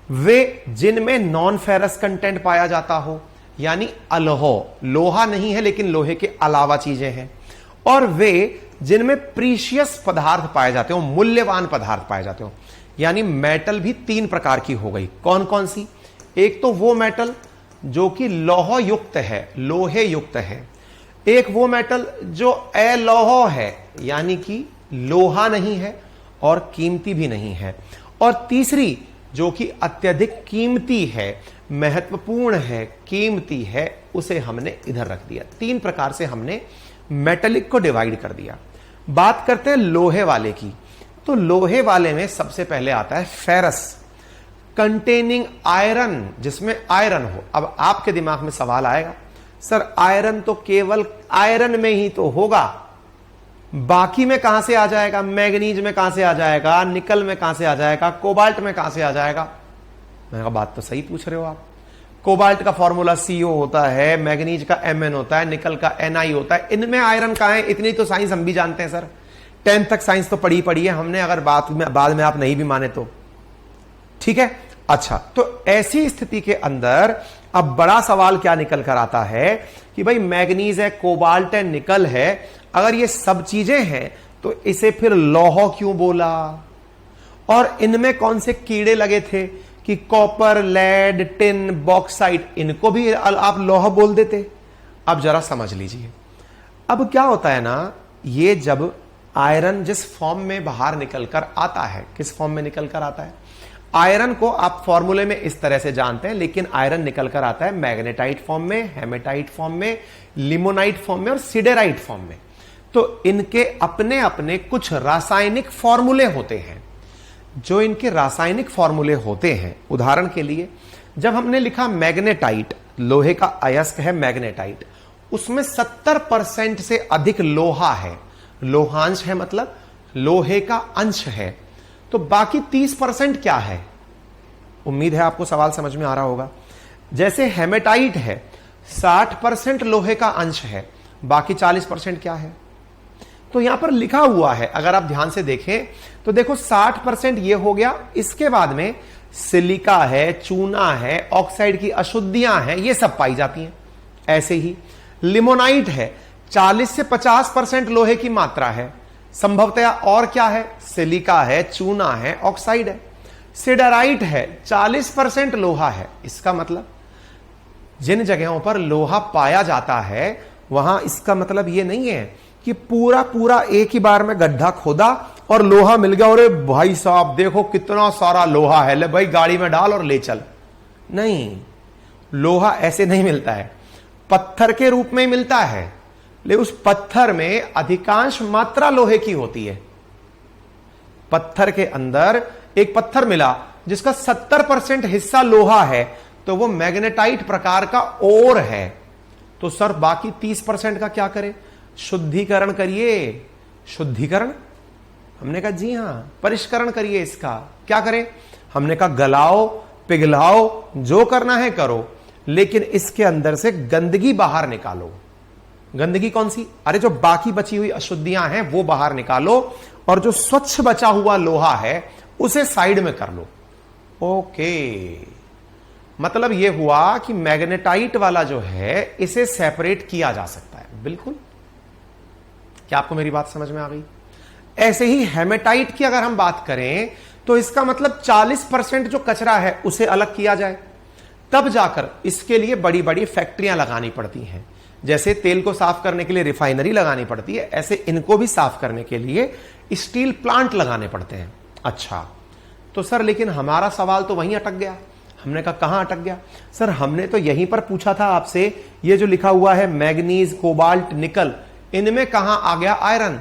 वे जिनमें नॉन फेरस कंटेंट पाया जाता हो, यानी अलोह, लोहा नहीं है लेकिन लोहे के अलावा चीजें हैं। और वे जिनमें प्रीशियस पदार्थ पाए जाते हो, मूल्यवान पदार्थ पाए जाते हो। यानी मेटल भी 3 प्रकार की हो गई। कौन कौन सी? एक तो वो मेटल जो कि लौह युक्त है, लोहे युक्त है। एक वो मेटल जो अलोह है, यानी कि लोहा नहीं है और कीमती भी नहीं है। और तीसरी जो कि अत्यधिक कीमती है, महत्वपूर्ण है, कीमती है, उसे हमने इधर रख दिया। 3 प्रकार से हमने मेटेलिक को डिवाइड कर दिया। बात करते हैं लोहे वाले की। तो लोहे वाले में सबसे पहले आता है फेरस, कंटेनिंग आयरन, जिसमें आयरन हो। अब आपके दिमाग में सवाल आएगा, सर आयरन तो केवल आयरन में ही तो होगा, बाकी में कहां से आ जाएगा? मैग्नीज में कहां से आ जाएगा? निकल में कहां से आ जाएगा? कोबाल्ट में कहां से आ जाएगा? मैंने कहा बात तो सही पूछ रहे हो आप। कोबाल्ट का फॉर्मूला CO होता है, मैग्नीज का Mn होता है, निकल का Na होता है, इनमें आयरन कहां है? इतनी तो साइंस हम भी जानते हैं सर, 10th तक साइंस तो पढ़ी है हमने, अगर बाद में आप नहीं भी माने तो ठीक है। अच्छा, तो ऐसी स्थिति के अंदर अब बड़ा सवाल क्या निकल कर आता है कि भाई मैग्नीज है, कोबाल्ट है, निकल है, अगर ये सब चीजें हैं तो इसे फिर लौह क्यों बोला? और इनमें कौन से कीड़े लगे थे कि कॉपर, लेड, टिन, बॉक्साइट, इनको भी आप लौह बोल देते? अब जरा समझ लीजिए, अब क्या होता है ना, ये जब आयरन जिस फॉर्म में बाहर निकलकर आता है, किस फॉर्म में निकलकर आता है? आयरन को आप फॉर्मूले में इस तरह से जानते हैं, लेकिन आयरन निकलकर आता है मैग्नेटाइट फॉर्म में, हेमेटाइट फॉर्म में, लिमोनाइट फॉर्म में और सिडेराइट फॉर्म में। तो इनके अपने अपने कुछ रासायनिक फॉर्मूले होते हैं। जो इनके रासायनिक फॉर्मूले होते हैं, उदाहरण के लिए जब हमने लिखा मैग्नेटाइट, लोहे का अयस्क है मैग्नेटाइट, उसमें 70% से अधिक लोहा है, लोहांश है, मतलब लोहे का अंश है। तो बाकी 30% क्या है? उम्मीद है आपको सवाल समझ में आ रहा होगा। जैसे हेमेटाइट है, 60% लोहे का अंश है, बाकी 40% क्या है? तो यहां पर लिखा हुआ है, अगर आप ध्यान से देखें तो देखो 60% ये हो गया, इसके बाद में सिलिका है, चूना है, ऑक्साइड की अशुद्धियां हैं, ये सब पाई जाती हैं। ऐसे ही लिमोनाइट है, 40 से 50% लोहे की मात्रा है, संभवतया और क्या है? सिलिका है, चूना है, ऑक्साइड है। सिडराइट है, 40% लोहा है। इसका मतलब जिन जगहों पर लोहा पाया जाता है वहां इसका मतलब यह नहीं है कि पूरा पूरा एक ही बार में गड्ढा खोदा और लोहा मिल गया, और भाई साहब देखो कितना सारा लोहा है, ले भाई गाड़ी में डाल और ले चल। नहीं, लोहा ऐसे नहीं मिलता है, पत्थर के रूप में मिलता है, लेकिन उस पत्थर में अधिकांश मात्रा लोहे की होती है। पत्थर के अंदर एक पत्थर मिला जिसका 70% हिस्सा लोहा है, तो वो मैग्नेटाइट प्रकार का ओर है। तो सर बाकी 30% का क्या करें? शुद्धिकरण करिए। शुद्धिकरण? हमने कहा जी हां, परिष्करण करिए। इसका क्या करें? हमने कहा गलाओ, पिघलाओ, जो करना है करो, लेकिन इसके अंदर से गंदगी बाहर निकालो। गंदगी कौन सी? अरे जो बाकी बची हुई अशुद्धियां हैं वो बाहर निकालो, और जो स्वच्छ बचा हुआ लोहा है उसे साइड में कर लो। ओके, मतलब यह हुआ कि मैग्नेटाइट वाला जो है इसे सेपरेट किया जा सकता है। बिल्कुल, क्या आपको मेरी बात समझ में आ गई? ऐसे ही हेमेटाइट की अगर हम बात करें तो इसका मतलब 40% जो कचरा है उसे अलग किया जाए, तब जाकर इसके लिए बड़ी बड़ी फैक्ट्रियां लगानी पड़ती हैं। जैसे तेल को साफ करने के लिए रिफाइनरी लगानी पड़ती है, ऐसे इनको भी साफ करने के लिए स्टील प्लांट लगाने पड़ते हैं। अच्छा, तो सर लेकिन हमारा सवाल तो वहीं अटक गया। हमने कहा कहां अटक गया? सर हमने तो यहीं पर पूछा था आपसे, ये जो लिखा हुआ है मैग्नीज, कोबाल्ट, निकल, इनमें कहां आ गया आयरन?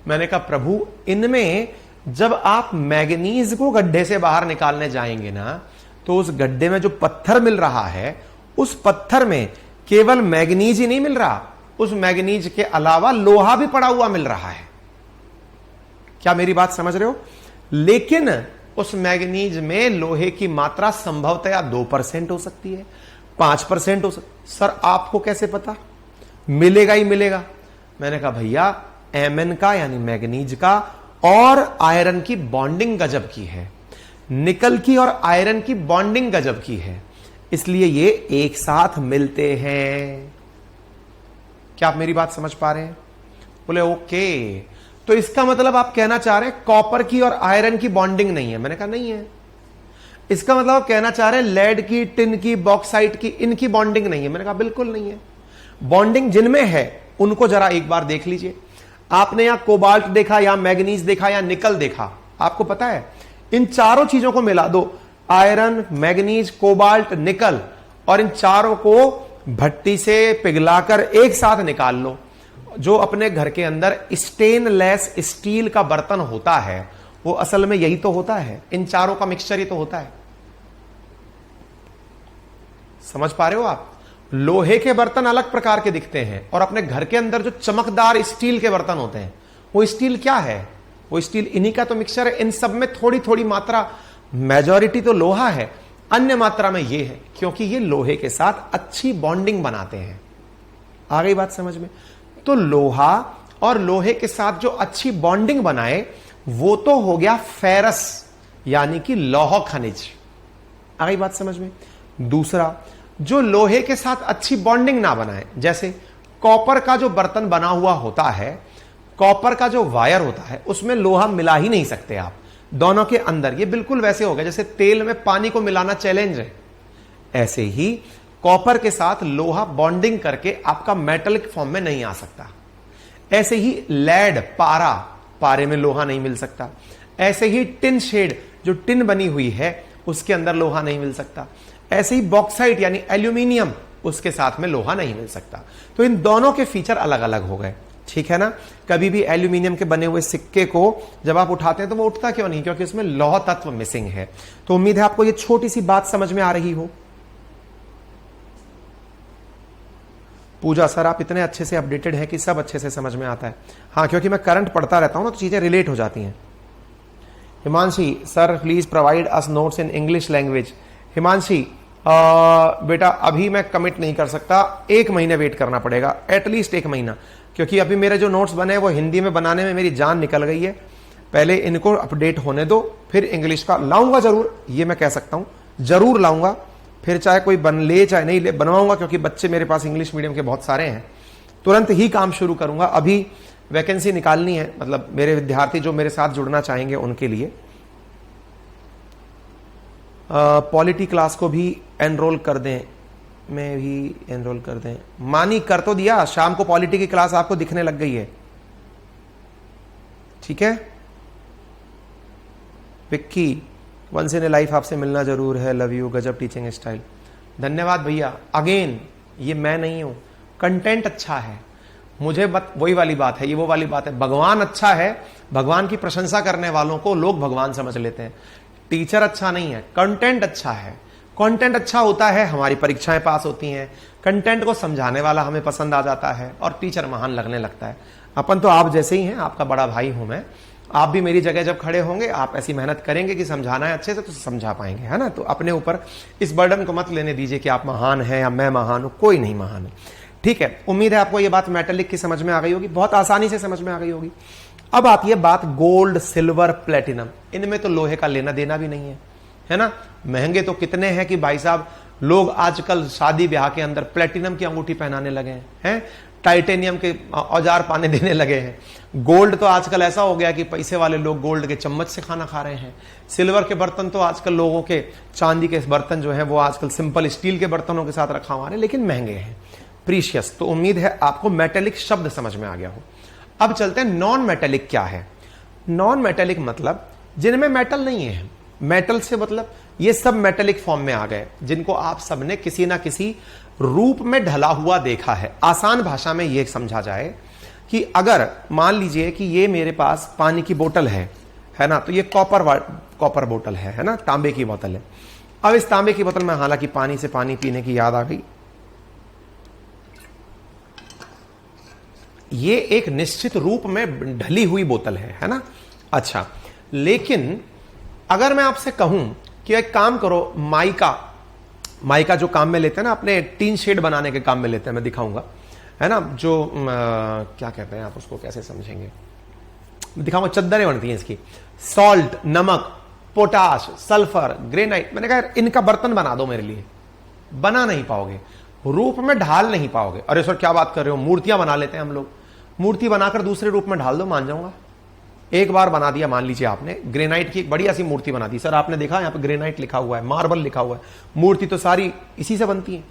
मैंने कहा प्रभु, इनमें जब आप मैग्नीज को गड्ढे से बाहर निकालने जाएंगे ना, तो उस गड्ढे में जो पत्थर मिल रहा है, उस पत्थर में केवल मैग्नीज ही नहीं मिल रहा, उस मैग्नीज के अलावा लोहा भी पड़ा हुआ मिल रहा है। क्या मेरी बात समझ रहे हो? लेकिन उस मैग्नीज में लोहे की मात्रा संभवतया 2% हो सकती है, 5% हो सकती। सर आपको कैसे पता? मिलेगा ही मिलेगा। मैंने कहा भैया Mn का यानी मैग्नीज का और आयरन की बॉन्डिंग गजब की है, निकल की और आयरन की बॉन्डिंग गजब की है, इसलिए ये एक साथ मिलते हैं। क्या आप मेरी बात समझ पा रहे हैं? बोले ओके, तो इसका मतलब आप कहना चाह रहे हैं कॉपर की और आयरन की बॉन्डिंग नहीं है? मैंने कहा नहीं है। इसका मतलब आप कहना चाह रहे हैं लेड की, टिन की, बॉक्साइट की, इनकी बॉन्डिंग नहीं है? मैंने कहा बिल्कुल नहीं है। बॉन्डिंग जिनमें है उनको जरा एक बार देख लीजिए। आपने यहां कोबाल्ट देखा, या मैग्नीज देखा, या निकल देखा, आपको पता है इन चारों चीजों को मिला दो, आयरन, मैग्नीज, कोबाल्ट, निकल, और इन चारों को भट्टी से पिघलाकर एक साथ निकाल लो। जो अपने घर के अंदर स्टेनलेस स्टील का बर्तन होता है वो असल में यही तो होता है, इन चारों का मिक्सचर ही तो होता है। समझ पा रहे हो आप? लोहे के बर्तन अलग प्रकार के दिखते हैं और अपने घर के अंदर जो चमकदार स्टील के बर्तन होते हैं वो स्टील क्या है? वो स्टील इन्हीं का तो मिक्सचर है। इन सब में थोड़ी थोड़ी मात्रा, मेजॉरिटी तो लोहा है, अन्य मात्रा में ये है क्योंकि ये लोहे के साथ अच्छी बॉन्डिंग बनाते हैं। आ गई बात समझ में? तो लोहा और लोहे के साथ जो अच्छी बॉन्डिंग बनाए वो तो हो गया फेरस, यानी कि लौह खनिज। आ गई बात समझ में? दूसरा, जो लोहे के साथ अच्छी बॉन्डिंग ना बनाए, जैसे कॉपर का जो बर्तन बना हुआ होता है, कॉपर का जो वायर होता है उसमें लोहा मिला ही नहीं सकते आप दोनों के अंदर। ये बिल्कुल वैसे हो गया जैसे तेल में पानी को मिलाना चैलेंज है। ऐसे ही कॉपर के साथ लोहा बॉन्डिंग करके आपका मेटलिक फॉर्म में नहीं आ सकता। ऐसे ही लेड, पारा, पारे में लोहा नहीं मिल सकता। ऐसे ही टिन शेड, जो टिन बनी हुई है उसके अंदर लोहा नहीं मिल सकता। ऐसे ही बॉक्साइट यानी एल्यूमिनियम, उसके साथ में लोहा नहीं मिल सकता। तो इन दोनों के फीचर अलग अलग हो गए, ठीक है ना? कभी भी एल्यूमिनियम के बने हुए सिक्के को जब आप उठाते हैं तो वो उठता क्यों नहीं? क्योंकि उसमें लौह तत्व मिसिंग है। तो उम्मीद है आपको ये छोटी सी बात समझ में आ रही हो। पूजा सर, आप इतने अच्छे से अपडेटेड हैं कि सब अच्छे से समझ में आता है। हाँ, क्योंकि मैं करंट पढ़ता रहता हूं ना तो चीजें रिलेट हो जाती हैं। Himanshi sir, please provide us notes in English language. Himanshi बेटा, अभी मैं कमिट नहीं कर सकता, 1 महीने वेट करना पड़ेगा, एटलीस्ट 1 महीना, क्योंकि अभी मेरे जो नोट्स बने हैं वो हिंदी में बनाने में मेरी जान निकल गई है। पहले इनको अपडेट होने दो, फिर इंग्लिश का लाऊंगा जरूर, ये मैं कह सकता हूं, जरूर लाऊंगा। फिर चाहे कोई बन ले चाहे नहीं ले, बनवाऊंगा, क्योंकि बच्चे मेरे पास इंग्लिश मीडियम के बहुत सारे हैं। तुरंत ही काम शुरू करूंगा। अभी वैकेंसी निकालनी है, मतलब मेरे विद्यार्थी जो मेरे साथ जुड़ना चाहेंगे उनके लिए। पॉलिटी क्लास को भी एनरोल कर दें, मैं भी एनरोल कर दें। मानी कर तो दिया, शाम को पॉलिटी की क्लास आपको दिखने लग गई है, ठीक है? Vicky, once in a life आपसे मिलना जरूर है, लव यू, गजब टीचिंग स्टाइल। धन्यवाद भैया। अगेन ये मैं नहीं हूं, कंटेंट अच्छा है, मुझे वही वाली बात है, ये वो वाली बात है। भगवान अच्छा है, भगवान की प्रशंसा करने वालों को लोग भगवान समझ लेते हैं। टीचर अच्छा नहीं है, कंटेंट अच्छा है। कंटेंट अच्छा होता है, हमारी परीक्षाएं पास होती हैं। कंटेंट को समझाने वाला हमें पसंद आ जाता है और टीचर महान लगने लगता है। अपन तो आप जैसे ही हैं, आपका बड़ा भाई हूं मैं। आप भी मेरी जगह जब खड़े होंगे, आप ऐसी मेहनत करेंगे कि समझाना है अच्छे से तो समझा पाएंगे, है ना? तो अपने ऊपर इस बर्डन को मत लेने दीजिए कि आप महान हैं या मैं महान हूं। कोई नहीं महान है, ठीक है? उम्मीद है आपको ये बात मेटेलिक की समझ में आ गई होगी, बहुत आसानी से समझ में आ गई होगी। अब आती है बात गोल्ड, सिल्वर, प्लेटिनम। इनमें तो लोहे का लेना देना भी नहीं है ना? महंगे तो कितने हैं कि भाई साहब, लोग आजकल शादी ब्याह के अंदर प्लेटिनम की अंगूठी पहनाने लगे हैं, टाइटेनियम के औजार पाने देने लगे हैं। गोल्ड तो आजकल ऐसा हो गया कि पैसे वाले लोग गोल्ड के चम्मच से खाना खा रहे हैं। सिल्वर के बर्तन तो आजकल लोगों के, चांदी के बर्तन जो हैं वो आजकल सिंपल स्टील के बर्तनों के साथ रखा हुआ है, लेकिन महंगे हैं, प्रीशियस। तो उम्मीद है आपको मेटेलिक शब्द समझ में आ गया हो। अब चलते हैं नॉन मेटेलिक क्या है। नॉन मेटेलिक मतलब जिनमें मेटल नहीं है। मेटल से मतलब ये सब मेटेलिक फॉर्म में आ गए, जिनको आप सबने किसी ना किसी रूप में ढला हुआ देखा है। आसान भाषा में यह समझा जाए कि अगर मान लीजिए कि ये मेरे पास पानी की बोतल है ना? तो ये कॉपर बोतल है ना? तांबे की बोतल है। अब इस तांबे की बोतल में हालांकि पानी से पानी पीने की याद आ गई, ये एक निश्चित रूप में ढली हुई बोतल है ना? अच्छा, लेकिन अगर मैं आपसे कहूं कि एक काम करो, माइका जो काम में लेते हैं ना, अपने टीन शेड बनाने के काम में लेते हैं, मैं दिखाऊंगा, है ना? जो क्या कहते हैं आप उसको, कैसे समझेंगे, दिखाऊंगा। चद्दरें बनती हैं इसकी, सॉल्ट, नमक, पोटाश, सल्फर, ग्रेनाइट। मैंने कहा इनका बर्तन बना दो मेरे लिए, बना नहीं पाओगे, रूप में ढाल नहीं पाओगे। अरे सर क्या बात कर रहे हो, मूर्तियां बना लेते हैं हम लोग, मूर्ति बनाकर दूसरे रूप में ढाल दो, मान जाऊंगा। एक बार बना दिया, मान लीजिए आपने ग्रेनाइट की एक बढ़िया सी मूर्ति बना दी। सर आपने देखा यहाँ पे ग्रेनाइट लिखा हुआ है, मार्बल लिखा हुआ है, मूर्ति तो सारी इसी से बनती है।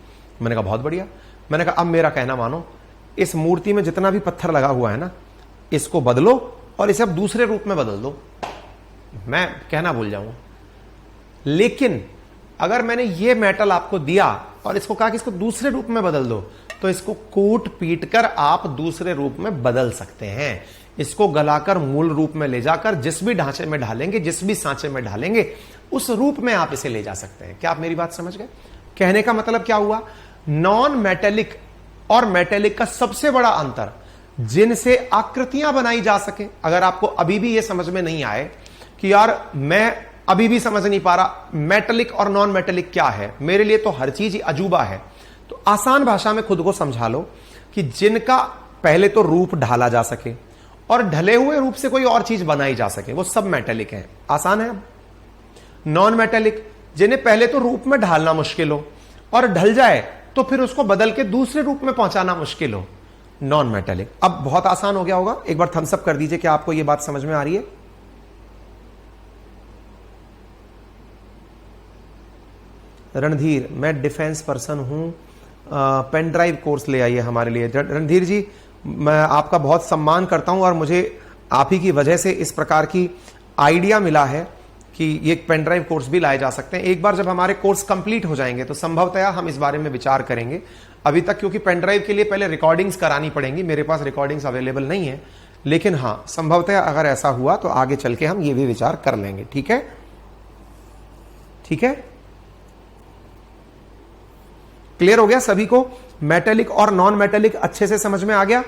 मैंने कहा बहुत बढ़िया। मैंने कहा अब मेरा कहना मानो, इस मूर्ति में जितना भी पत्थर लगा हुआ है ना, इसको बदलो और इसे अब दूसरे रूप में बदल दो। मैं कहना भूल जाऊंगा, लेकिन अगर मैंने ये मेटल आपको दिया और इसको कहा कि इसको दूसरे रूप में बदल दो, तो इसको कूट पीट कर आप दूसरे रूप में बदल सकते हैं। इसको गलाकर मूल रूप में ले जाकर जिस भी ढांचे में ढालेंगे, जिस भी सांचे में ढालेंगे, उस रूप में आप इसे ले जा सकते हैं। क्या आप मेरी बात समझ गए? कहने का मतलब क्या हुआ? नॉन मेटेलिक और मेटेलिक का सबसे बड़ा अंतर, जिनसे आकृतियां बनाई जा सके। अगर आपको अभी भी यह समझ में नहीं आए कि यार मैं अभी भी समझ नहीं पा रहा मेटेलिक और नॉन मेटेलिक क्या है, मेरे लिए तो हर चीज ही अजूबा है, तो आसान भाषा में खुद को समझा लो कि जिनका पहले तो रूप ढाला जा सके और ढले हुए रूप से कोई और चीज बनाई जा सके, वो सब मेटेलिक है। आसान है। अब नॉन मेटेलिक, जिन्हें पहले तो रूप में ढालना मुश्किल हो और ढल जाए तो फिर उसको बदल के दूसरे रूप में पहुंचाना मुश्किल हो, नॉन मेटेलिक। अब बहुत आसान हो गया होगा। एक बार थम्स अप कर दीजिए कि आपको यह बात समझ में आ रही है। रणधीर, मैं डिफेंस पर्सन हूं, पेन ड्राइव कोर्स ले आइए हमारे लिए। रणधीर जी, मैं आपका बहुत सम्मान करता हूं और मुझे आप ही की वजह से इस प्रकार की आइडिया मिला है कि ये पेन ड्राइव कोर्स भी लाए जा सकते हैं। एक बार जब हमारे कोर्स कंप्लीट हो जाएंगे तो संभवतया हम इस बारे में विचार करेंगे। अभी तक क्योंकि पेन ड्राइव के लिए पहले रिकॉर्डिंग्स करानी पड़ेंगी, मेरे पास रिकॉर्डिंग्स अवेलेबल नहीं है, लेकिन हां, संभवतया अगर ऐसा हुआ तो आगे चल के हम ये भी विचार कर लेंगे। ठीक है? ठीक है, क्लियर हो गया सभी को? मेटेलिक और नॉन मेटेलिक अच्छे से समझ में आ गया?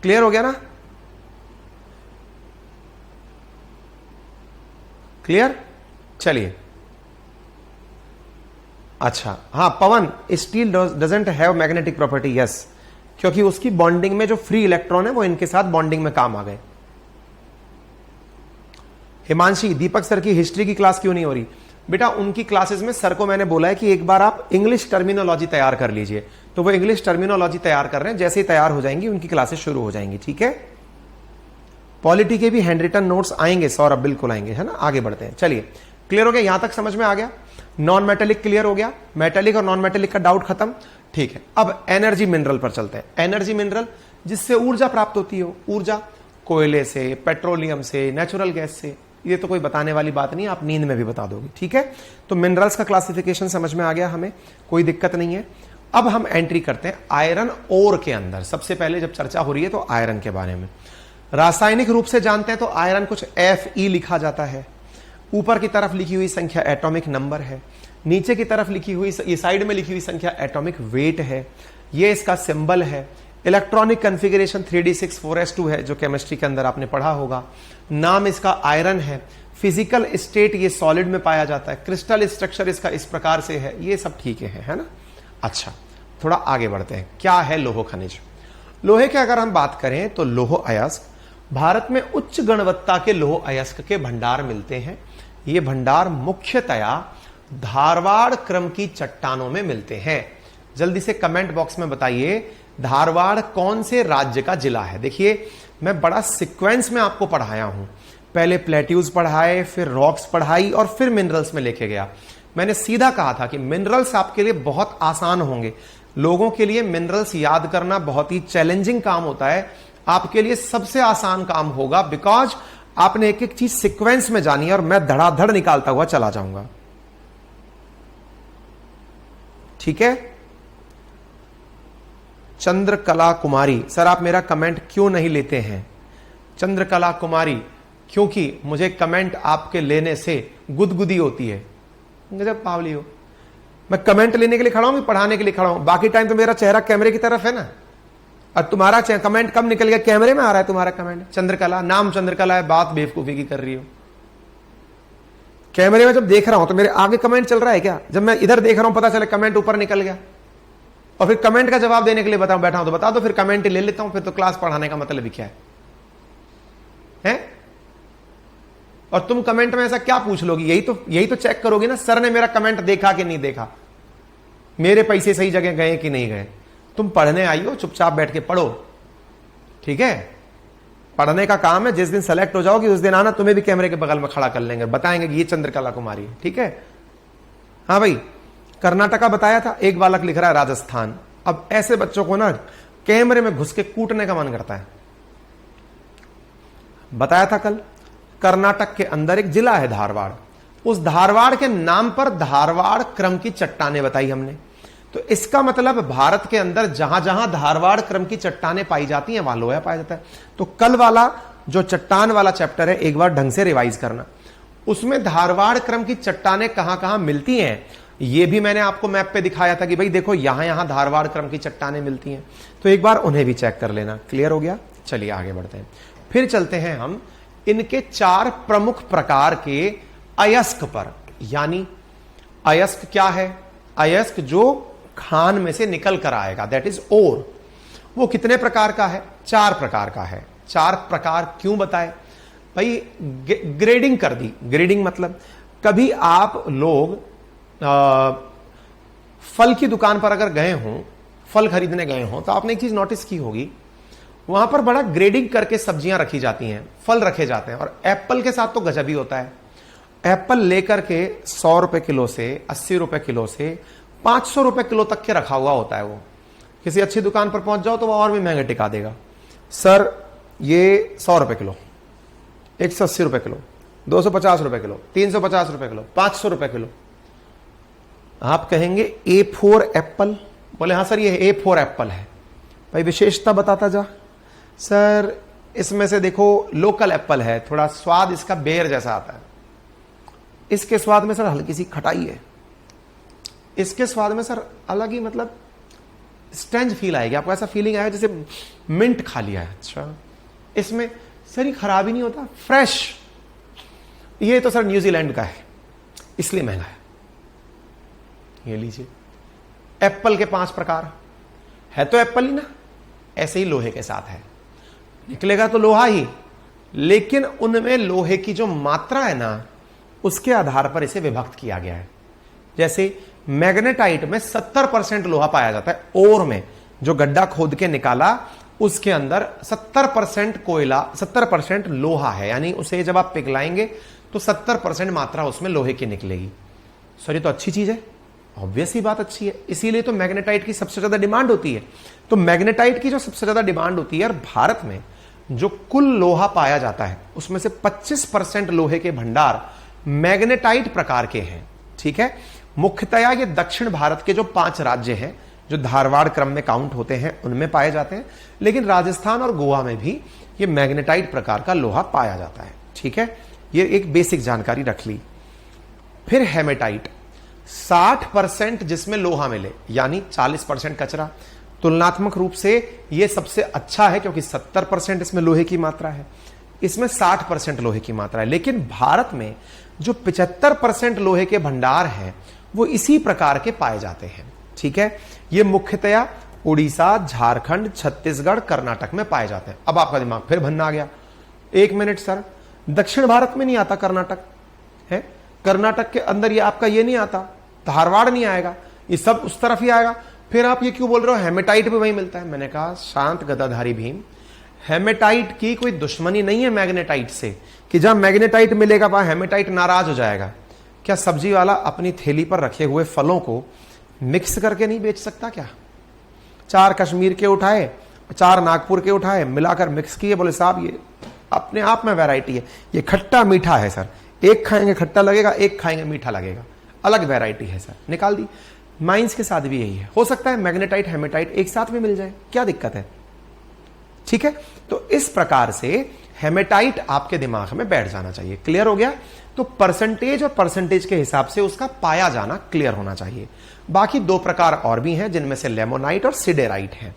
क्लियर हो गया ना? क्लियर? चलिए, अच्छा, हां, Pawan, still doesn't have magnetic property. Yes, क्योंकि उसकी बॉन्डिंग में जो फ्री इलेक्ट्रॉन है वो इनके साथ बॉन्डिंग में काम आ गए। हिमांशी, दीपक सर की हिस्ट्री की क्लास क्यों नहीं हो रही? बेटा, उनकी क्लासेस में सर को मैंने बोला है कि एक बार आप इंग्लिश टर्मिनोलॉजी तैयार कर लीजिए, तो वो इंग्लिश टर्मिनोलॉजी तैयार कर रहे हैं। जैसे ही तैयार हो जाएंगी उनकी क्लासेस शुरू हो जाएंगी। ठीक है? पॉलिटी के भी हैंड रिटन नोट्स आएंगे सौरभ, बिल्कुल आएंगे, है ना? आगे बढ़ते हैं। चलिए, क्लियर हो गया? यहां तक समझ में आ गया? नॉन मेटेलिक क्लियर हो गया, मेटेलिक और नॉन मेटेलिक का डाउट खत्म। ठीक है, अब एनर्जी मिनरल पर चलते हैं। एनर्जी मिनरल, जिससे ऊर्जा प्राप्त होती हो। ऊर्जा कोयले से, पेट्रोलियम से, नेचुरल गैस से, ये तो कोई बताने वाली बात नहीं, आप नींद में भी बता दोगे। ठीक है, तो मिनरल्स का क्लासिफिकेशन समझ में आ गया, हमें कोई दिक्कत नहीं है। अब हम एंट्री करते हैं आयरन ओर के अंदर। सबसे पहले जब चर्चा हो रही है तो आयरन के बारे में रासायनिक रूप से जानते हैं तो आयरन कुछ Fe लिखा जाता है। ऊपर की तरफ लिखी हुई संख्या एटॉमिक नंबर है, नीचे की तरफ लिखी हुई, ये साइड में लिखी हुई संख्या एटॉमिक वेट है, ये इसका सिंबल है। इलेक्ट्रॉनिक कॉन्फ़िगरेशन 3d6 4s2 है, जो केमिस्ट्री के अंदर आपने पढ़ा होगा। नाम इसका आयरन है। फिजिकल स्टेट ये सॉलिड में पाया जाता है। क्रिस्टल स्ट्रक्चर इसका इस प्रकार से है। ये सब ठीक है ना? अच्छा, थोड़ा आगे बढ़ते हैं। क्या है लौह खनिज? लोहे के अगर हम बात करें तो लौह अयस्क, भारत में उच्च गुणवत्ता के लौह अयस्क के भंडार मिलते हैं। ये भंडार मुख्यतया धारवाड़ क्रम की चट्टानों में मिलते हैं। जल्दी से कमेंट बॉक्स में बताइए, धारवाड़ कौन से राज्य का जिला है? देखिए, मैं बड़ा सीक्वेंस में आपको पढ़ाया हूं। पहले प्लेट्यूज पढ़ाए, फिर रॉक्स पढ़ाई और फिर मिनरल्स में लेके गया। मैंने सीधा कहा था कि मिनरल्स आपके लिए बहुत आसान होंगे। लोगों के लिए मिनरल्स याद करना बहुत ही चैलेंजिंग काम होता है, आपके लिए सबसे आसान काम होगा, बिकॉज आपने एक एक चीज सीक्वेंस में जानी है और मैं धड़ाधड़ निकालता हुआ चला जाऊंगा। ठीक है? चंद्रकला कुमारी, सर आप मेरा कमेंट क्यों नहीं लेते हैं? चंद्रकला कुमारी, क्योंकि मुझे कमेंट आपके लेने से गुदगुदी होती है। जब पावली हो, मैं कमेंट लेने के लिए खड़ा हूं, पढ़ाने के लिए खड़ा हूं। बाकी टाइम तो मेरा चेहरा कैमरे की तरफ है ना। और तुम्हारा कमेंट कब निकल गया? कैमरे में आ रहा है तुम्हारा कमेंट। चंद्रकला, नाम चंद्रकला है, बात बेवकूफी की कर रही हो। कैमरे में जब देख रहा हूं तो मेरे आगे कमेंट चल रहा है क्या? जब मैं इधर देख रहा हूं पता चले कमेंट ऊपर निकल गया, और फिर कमेंट का जवाब देने के लिए बताऊं बैठा हूं तो बता दो, फिर कमेंट ले लेता हूं। फिर तो क्लास पढ़ाने का मतलब ही क्या है? और तुम कमेंट में ऐसा क्या पूछ लोगी? यही तो चेक करोगी ना, सर ने मेरा कमेंट देखा कि नहीं देखा, मेरे पैसे सही जगह गए कि नहीं गए। तुम पढ़ने आई हो, चुपचाप बैठ के पढ़ो। ठीक है? पढ़ने का काम है। जिस दिन सेलेक्ट हो जाओगी उस दिन आना, तुम्हें भी कैमरे के बगल में खड़ा कर लेंगे, बताएंगे कि ये चंद्रकला कुमारी है। ठीक है? हाँ भाई, कर्नाटका बताया था, एक बालक लिख रहा है राजस्थान। अब ऐसे बच्चों को ना कैमरे में घुस के कूटने का मन करता है। बताया था कल, कर्नाटक के अंदर एक जिला है धारवाड़, उस धारवाड़ के नाम पर धारवाड़ क्रम की चट्टानें बताई हमने। तो इसका मतलब भारत के अंदर जहां जहां धारवाड़ क्रम की चट्टानें पाई जाती हैं वहां लोहा पाया जाता है। तो कल वाला जो चट्टान वाला चैप्टर है एक बार ढंग से रिवाइज करना, उसमें धारवाड़ क्रम की चट्टानें कहां कहां मिलती हैं ये भी मैंने आपको मैप पे दिखाया था कि भाई देखो यहां यहां धारवाड़ क्रम की चट्टानें मिलती हैं, तो एक बार उन्हें भी चेक कर लेना। क्लियर हो गया? चलिए आगे बढ़ते हैं। फिर चलते हैं हम इनके 4 प्रमुख प्रकार के अयस्क पर। यानी अयस्क क्या है? अयस्क जो खान में से निकल कर आएगा, दैट इज ओर। वो कितने प्रकार का है? 4 प्रकार का है। 4 प्रकार क्यों बताए भाई? ग्रेडिंग कर दी। ग्रेडिंग मतलब कभी आप लोग फल की दुकान पर अगर गए हों, फल खरीदने गए हों, तो आपने एक चीज नोटिस की होगी, वहां पर बड़ा ग्रेडिंग करके सब्जियां रखी जाती हैं, फल रखे जाते हैं। और एप्पल के साथ तो गजब ही होता है। एप्पल लेकर के 100 रुपए किलो से 80 रुपए किलो से 500 रुपए किलो तक के रखा हुआ होता है। वो किसी अच्छी दुकान पर पहुंच जाओ तो वो और भी महंगे टिका देगा। सर ये 100 रुपए किलो, 180 रुपए किलो, 250 रुपए किलो, 350 रुपए किलो, 500 रुपए किलो। आप कहेंगे A4 एप्पल? बोले हाँ सर ये A4 एप्पल है। भाई विशेषता बताता जा। सर इसमें से देखो लोकल एप्पल है, थोड़ा स्वाद इसका बेर जैसा आता है, इसके स्वाद में सर हल्की सी खटाई है, इसके स्वाद में सर अलग ही मतलब स्ट्रेंज फील आएगी। आपको ऐसा फीलिंग आएगा जैसे मिंट खा लिया है। अच्छा इसमें सर ये खराब ही नहीं होता, फ्रेश। ये तो सर न्यूजीलैंड का है इसलिए महंगा है। ये लीजिए। एप्पल के 5 प्रकार है, तो एप्पल ही ना, ऐसे ही लोहे के साथ है, निकलेगा तो लोहा ही, लेकिन उनमें लोहे की जो मात्रा है ना उसके आधार पर इसे विभक्त किया गया है। जैसे मैग्नेटाइट में 70% लोहा पाया जाता है, ओर में जो गड्ढा खोद के निकाला उसके अंदर 70% कोयला, 70% लोहा है। यानी उसे जब आप पिघलाएंगे तो 70% मात्रा उसमें लोहे की निकलेगी। सर ये तो अच्छी चीज है, ऑब्वियस ही बात अच्छी है, इसीलिए तो मैग्नेटाइट की सबसे ज्यादा डिमांड होती है। तो मैग्नेटाइट की जो सबसे ज्यादा डिमांड होती है, और भारत में जो कुल लोहा पाया जाता है उसमें से 25% लोहे के भंडार मैग्नेटाइट प्रकार के हैं। ठीक है, मुख्यतया ये दक्षिण भारत के जो 5 राज्य हैं जो धारवाड़ क्रम में काउंट होते हैं उनमें पाए जाते हैं, लेकिन राजस्थान और गोवा में भी ये मैग्नेटाइट प्रकार का लोहा पाया जाता है। ठीक है, ये एक बेसिक जानकारी रख ली। फिर हेमेटाइट 60% जिसमें लोहा मिले, यानी 40% कचरा। तुलनात्मक रूप से यह सबसे अच्छा है क्योंकि 70% इसमें लोहे की मात्रा है, इसमें 60% लोहे की मात्रा है। लेकिन भारत में जो 75% लोहे के भंडार हैं वो इसी प्रकार के पाए जाते हैं। ठीक है, ये मुख्यतया उड़ीसा, झारखंड, छत्तीसगढ़, कर्नाटक में पाए जाते हैं। अब आपका दिमाग फिर भन्ना गया, 1 मिनट सर दक्षिण भारत में नहीं आता कर्नाटक है, कर्नाटक के अंदर ये आपका ये नहीं आता, धारवाड़ नहीं आएगा, ये सब उस तरफ ही आएगा, फिर आप ये क्यों बोल रहे हो हेमेटाइट भी वही मिलता है? मैंने कहा शांत गदाधारी भीम, हेमेटाइट की कोई दुश्मनी नहीं है मैग्नेटाइट से कि जहां मैग्नेटाइट मिलेगा वहां हेमेटाइट नाराज हो जाएगा। क्या सब्जी वाला अपनी थैली पर रखे हुए फलों को मिक्स करके नहीं बेच सकता क्या? 4 कश्मीर के उठाए, 4 नागपुर के उठाए, मिलाकर मिक्स किए, बोले साहब ये अपने आप में वैरायटी है, ये खट्टा मीठा है सर, एक खाएंगे खट्टा लगेगा, एक खाएंगे मीठा लगेगा, अलग वैरायटी है सर, निकाल दी। माइंस के साथ भी यही है, हो सकता है मैग्नेटाइट हेमेटाइट एक साथ में मिल जाए, क्या दिक्कत है? ठीक है, तो इस प्रकार से हेमेटाइट आपके दिमाग में बैठ जाना चाहिए। क्लियर हो गया? तो परसेंटेज और परसेंटेज के हिसाब से उसका पाया जाना क्लियर होना चाहिए। बाकी 2 प्रकार और भी हैं जिनमें से लेमोनाइट और सिडेराइट है।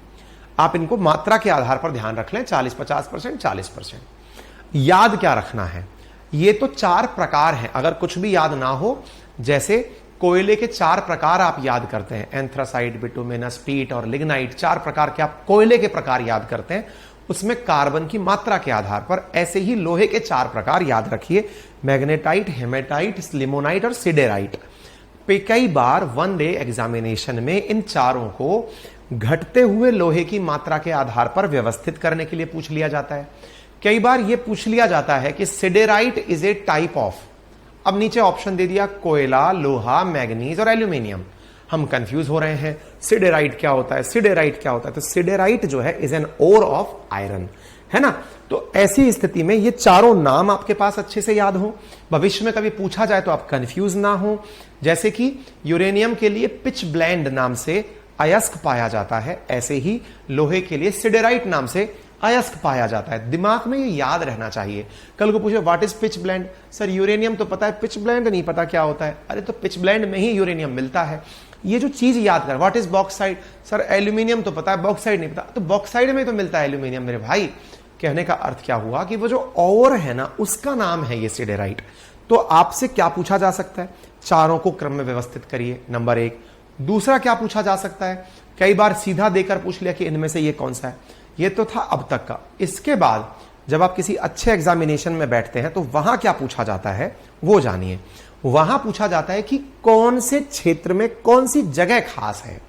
आप इनको मात्रा के आधार पर ध्यान रख लें, 40-50%, 40%। याद क्या रखना है? ये तो 4 प्रकार हैं, अगर कुछ भी याद ना हो, जैसे कोयले के 4 प्रकार आप याद करते हैं, एंथ्रासाइट, बिटुमिनस, पीट और लिग्नाइट, 4 प्रकार के आप कोयले के प्रकार याद करते हैं, उसमें कार्बन की मात्रा के आधार पर ऐसे ही लोहे के 4 प्रकार याद रखिए, मैग्नेटाइट, हेमेटाइट, लिमोनाइट और सिडेराइट। कई बार 1 डे एग्जामिनेशन में इन चारों को घटते हुए लोहे की मात्रा के आधार पर व्यवस्थित करने के लिए पूछ लिया जाता है। कई बार यह पूछ लिया जाता है कि siderite is a type of, अब नीचे ऑप्शन दे दिया कोयला, लोहा, मैग्नीज और एल्यूमिनियम। हम कंफ्यूज हो रहे हैं सिडेराइट क्या होता है, सिडेराइट क्या होता है। तो सिडेराइट जो है is an ore of iron, है ना। तो ऐसी स्थिति में ये चारों नाम आपके पास अच्छे से याद हो, भविष्य में कभी पूछा जाए तो आप कंफ्यूज ना हो। जैसे कि यूरेनियम के लिए पिच ब्लेंड नाम से अयस्क पाया जाता है, ऐसे ही लोहे के लिए सिडेराइट नाम से अयस्क पाया जाता है। दिमाग में ये याद रहना चाहिए। कल को पूछो what is pitch blend, sir uranium तो पता है, पिच ब्लेंड नहीं पता क्या होता है। अरे तो पिच ब्लेंड में ही यूरेनियम मिलता है। ये जो चीज याद कर, what is bauxite, sir aluminium तो पता है, बॉक्साइड नहीं पता। तो बॉक्साइड में तो मिलता है एल्यूमिनियम मेरे भाई। कहने का अर्थ क्या हुआ कि वो जो और है ना उसका नाम है ये सिडेराइट। तो आपसे क्या पूछा जा सकता है, चारों को क्रम में व्यवस्थित करिए, नंबर 1। दूसरा क्या पूछा जा सकता है, कई बार सीधा देकर पूछ लिया कि इनमें से ये कौन सा है। ये तो था अब तक का। इसके बाद जब आप किसी अच्छे एग्जामिनेशन में बैठते हैं तो वहां क्या पूछा जाता है वो जानिए। वहां पूछा जाता है कि कौन से क्षेत्र में कौन सी जगह खास है।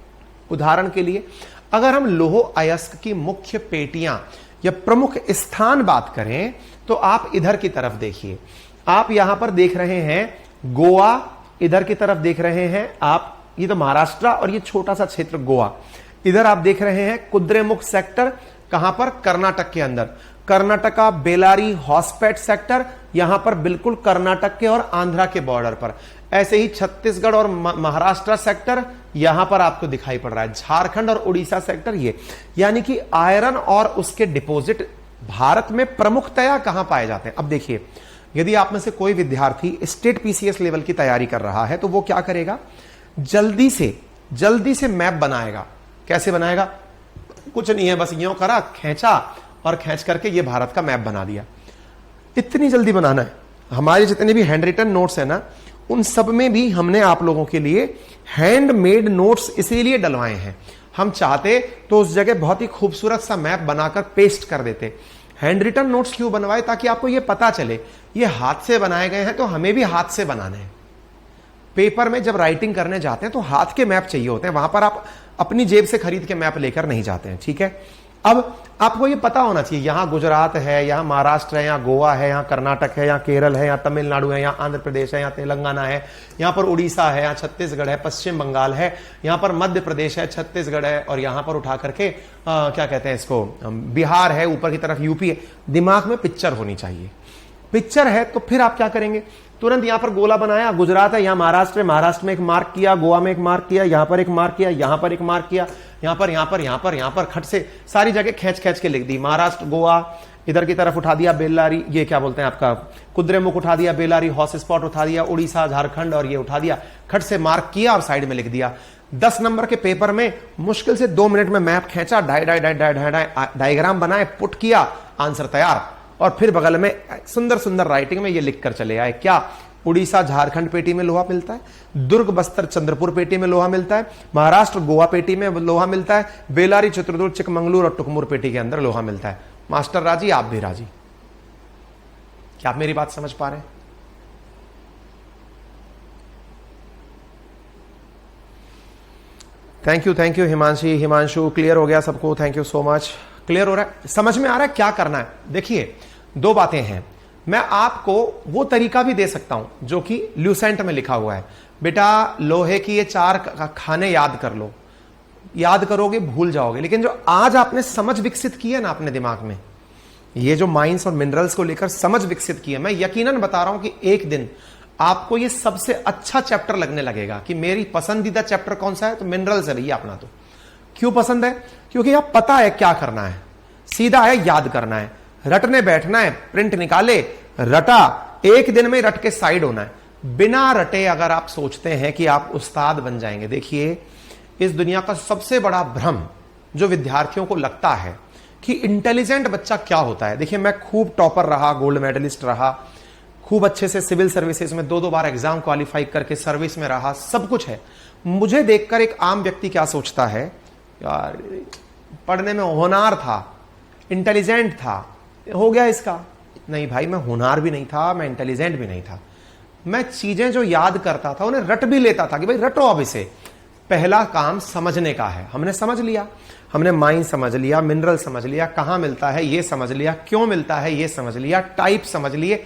उदाहरण के लिए अगर हम लौह अयस्क की मुख्य पेटियां या प्रमुख स्थान बात करें तो आप इधर की तरफ देखिए। आप यहां पर देख रहे हैं गोवा, इधर की तरफ देख रहे हैं आप, ये तो महाराष्ट्र और ये छोटा सा क्षेत्र गोवा। इधर आप देख रहे हैं कुद्रेमुख सेक्टर, कहां पर, कर्नाटक के अंदर। कर्नाटका बेलारी हॉस्पेट सेक्टर, यहां पर बिल्कुल कर्नाटक के और आंध्रा के बॉर्डर पर। ऐसे ही छत्तीसगढ़ और महाराष्ट्र सेक्टर यहां पर आपको दिखाई पड़ रहा है। झारखंड और उड़ीसा सेक्टर ये, यानी कि आयरन और उसके डिपॉजिट भारत में प्रमुखतया कहां पाए जाते हैं। अब देखिए, यदि आप में से कोई विद्यार्थी स्टेट पीसीएस लेवल की तैयारी कर रहा है तो वो क्या करेगा, जल्दी से मैप बनाएगा। कैसे बनाएगा, कुछ नहीं है, बस यूं करा, खींचा और खींच करके ये भारत का मैप बना दिया। इतनी जल्दी बनाना है। हमारे जितने भी हैंड रिटन नोट्स है ना, उन सब में भी हमने आप लोगों के लिए हैंडमेड नोट्स इसीलिए डलवाए हैं। हम चाहते तो उस जगह बहुत ही खूबसूरत सा मैप बनाकर पेस्ट कर देते। हैंड रिटन नोट्स क्यों बनवाए, ताकि आपको यह पता चले ये हाथ से बनाए गए हैं तो हमें भी हाथ से बनाने हैं। पेपर में जब राइटिंग करने जाते हैं तो हाथ के मैप चाहिए होते हैं, वहां पर आप अपनी जेब से खरीद के मैप लेकर नहीं जाते हैं, ठीक है। अब आपको ये पता होना चाहिए, यहां गुजरात है, यहां महाराष्ट्र है, यहां गोवा है, यहां कर्नाटक है, यहां केरल है, यहां तमिलनाडु है, यहां आंध्र प्रदेश है, यहां तेलंगाना है, यहां पर उड़ीसा है, यहां छत्तीसगढ़ है, पश्चिम बंगाल है, यहां पर मध्य प्रदेश है, छत्तीसगढ़ है, और यहां पर उठा करके क्या कहते हैं इसको, बिहार है, ऊपर की तरफ यूपी है। दिमाग में पिक्चर होनी चाहिए। पिक्चर है तो फिर आप क्या करेंगे, तुरंत यहां पर गोला बनाया, गुजरात है, यहां महाराष्ट्र है, महाराष्ट्र में एक मार्क किया, गोवा में एक मार्क किया, यहां पर एक मार्क किया, यहां पर एक मार्क किया, यहां पर खट से सारी जगह खींच के लिख दी। महाराष्ट्र, गोवा, इधर की तरफ उठा दिया बेल्लारी, ये क्या बोलते हैं आपका कुद्रेमुख उठा दिया, बेल्लारी हॉट स्पॉट उठा दिया, उड़ीसा, झारखंड, और ये उठा दिया, खट से मार्क किया और साइड में लिख दिया। 10 नंबर के पेपर में मुश्किल से 2 मिनट में मैप खींचा, डायग्राम बनाए, पुट किया, आंसर तैयार। और फिर बगल में सुंदर सुंदर राइटिंग में ये लिखकर चले आए, क्या, उड़ीसा झारखंड पेटी में लोहा मिलता है, दुर्ग बस्तर चंद्रपुर पेटी में लोहा मिलता है, महाराष्ट्र गोवा पेटी में लोहा मिलता है, बेलारी चित्रदुर्ग चिकमंगलुरु और टुकमुर पेटी के अंदर लोहा मिलता है। मास्टर राजी, आप भी राजी? क्या आप मेरी बात समझ पा रहे हैं? थैंक यू हिमांशु, क्लियर हो गया सबको, thank you so much. Clear हो रहा है, समझ में आ रहा है क्या करना है। देखिए 2 बातें हैं, मैं आपको वो तरीका भी दे सकता हूं जो कि ल्यूसेंट में लिखा हुआ है। बेटा लोहे की ये 4 खाने याद कर लो, याद करोगे भूल जाओगे, लेकिन जो आज आपने समझ विकसित की है ना अपने दिमाग में, ये जो माइंस और मिनरल्स को लेकर समझ विकसित की है, मैं यकीनन बता रहा हूं कि एक दिन आपको ये सबसे अच्छा चैप्टर लगने लगेगा कि मेरी पसंदीदा चैप्टर कौन सा है, तो मिनरल्स है भैया अपना। तो क्यों पसंद है, क्योंकि आप पता है क्या करना है, सीधा है, याद करना है, रटने बैठना है, प्रिंट निकाले, रटा, एक दिन में रट के साइड होना है। बिना रटे अगर आप सोचते हैं कि आप उस्ताद बन जाएंगे, देखिए इस दुनिया का सबसे बड़ा भ्रम जो विद्यार्थियों को लगता है कि इंटेलिजेंट बच्चा क्या होता है। देखिए मैं खूब टॉपर रहा, गोल्ड मेडलिस्ट रहा, खूब अच्छे से सिविल सर्विसेज में 2-2 बार एग्जाम क्वालिफाई करके सर्विस में रहा, सब कुछ है। मुझे देखकर एक आम व्यक्ति क्या सोचता है, यार पढ़ने में होनहार था, इंटेलिजेंट था, हो गया इसका। नहीं भाई, मैं होनहार भी नहीं था, मैं इंटेलिजेंट भी नहीं था। मैं चीजें जो याद करता था उन्हें रट भी लेता था कि भाई रटो अब इसे। पहला काम समझने का है, हमने समझ लिया, हमने माइन समझ लिया, मिनरल समझ लिया, कहां मिलता है ये समझ लिया, क्यों मिलता है ये समझ लिया, टाइप समझ लिए।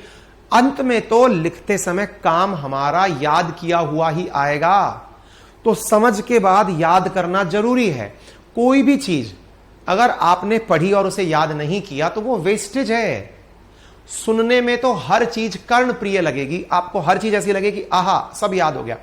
अंत में तो लिखते समय काम हमारा याद किया हुआ ही आएगा। तो समझ के बाद याद करना जरूरी है। कोई भी चीज अगर आपने पढ़ी और उसे याद नहीं किया तो वो वेस्टेज है। सुनने में तो हर चीज कर्ण प्रिय लगेगी, आपको हर चीज ऐसी लगेगी आहा सब याद हो गया,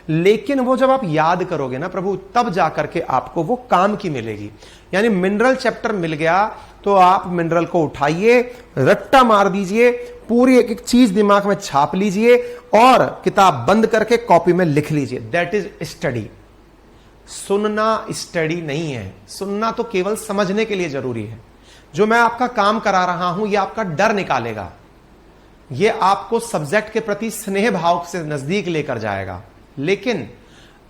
लेकिन वो जब आप याद करोगे ना प्रभु, तब जाकर के आपको वो काम की मिलेगी। यानी मिनरल चैप्टर मिल गया तो आप मिनरल को उठाइए, रट्टा मार दीजिए, पूरी एक एक चीज दिमाग में छाप लीजिए और किताब बंद करके कॉपी में लिख लीजिए। That is study. सुनना स्टडी नहीं है। सुनना तो केवल समझने के लिए जरूरी है। जो मैं आपका काम करा रहा हूं यह आपका डर निकालेगा, यह आपको सब्जेक्ट के प्रति स्नेह भाव से नजदीक लेकर जाएगा। लेकिन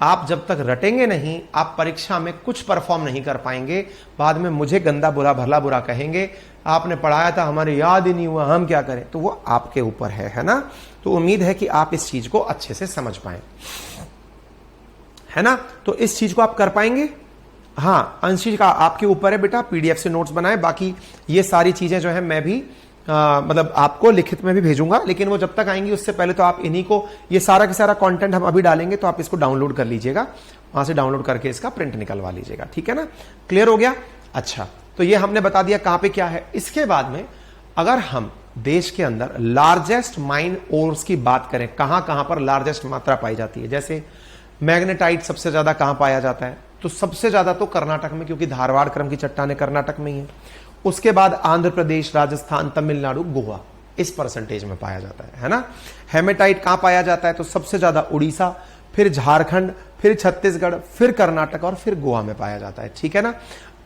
आप जब तक रटेंगे नहीं, आप परीक्षा में कुछ परफॉर्म नहीं कर पाएंगे। बाद में मुझे गंदा बुरा भला बुरा कहेंगे, आपने पढ़ाया था हमारे याद ही नहीं हुआ, हम क्या करें। तो वो आपके ऊपर है ना। तो उम्मीद है कि आप इस चीज को अच्छे से समझ पाए, है ना। तो इस चीज को आप कर पाएंगे। हाँ, अंशी का आपके ऊपर है बेटा, पीडीएफ से नोट्स बनाए। बाकी ये सारी चीजें जो है मैं भी मतलब आपको लिखित में भी भेजूंगा, लेकिन वो जब तक आएंगी उससे पहले तो आप इन्हीं को, ये सारा का सारा कंटेंट हम अभी डालेंगे तो आप इसको डाउनलोड कर लीजिएगा, वहां से डाउनलोड करके इसका प्रिंट निकलवा लीजिएगा। ठीक है ना, क्लियर हो गया। अच्छा, तो ये हमने बता दिया कहां पे क्या है। इसके बाद में अगर हम देश के अंदर लार्जेस्ट माइन ओर्स की बात करें, कहां कहां पर लार्जेस्ट मात्रा पाई जाती है, जैसे मैग्नेटाइट सबसे ज्यादा कहां पाया जाता है, तो सबसे ज्यादा तो कर्नाटक में, क्योंकि धारवाड़ क्रम की चट्टानें कर्नाटक में ही है। उसके बाद आंध्र प्रदेश, राजस्थान, तमिलनाडु, गोवा इस परसेंटेज में पाया जाता है ना। हेमेटाइट कहां पाया जाता है, तो सबसे ज्यादा उड़ीसा, फिर झारखंड, फिर छत्तीसगढ़, फिर कर्नाटक और फिर गोवा में पाया जाता है। ठीक है ना।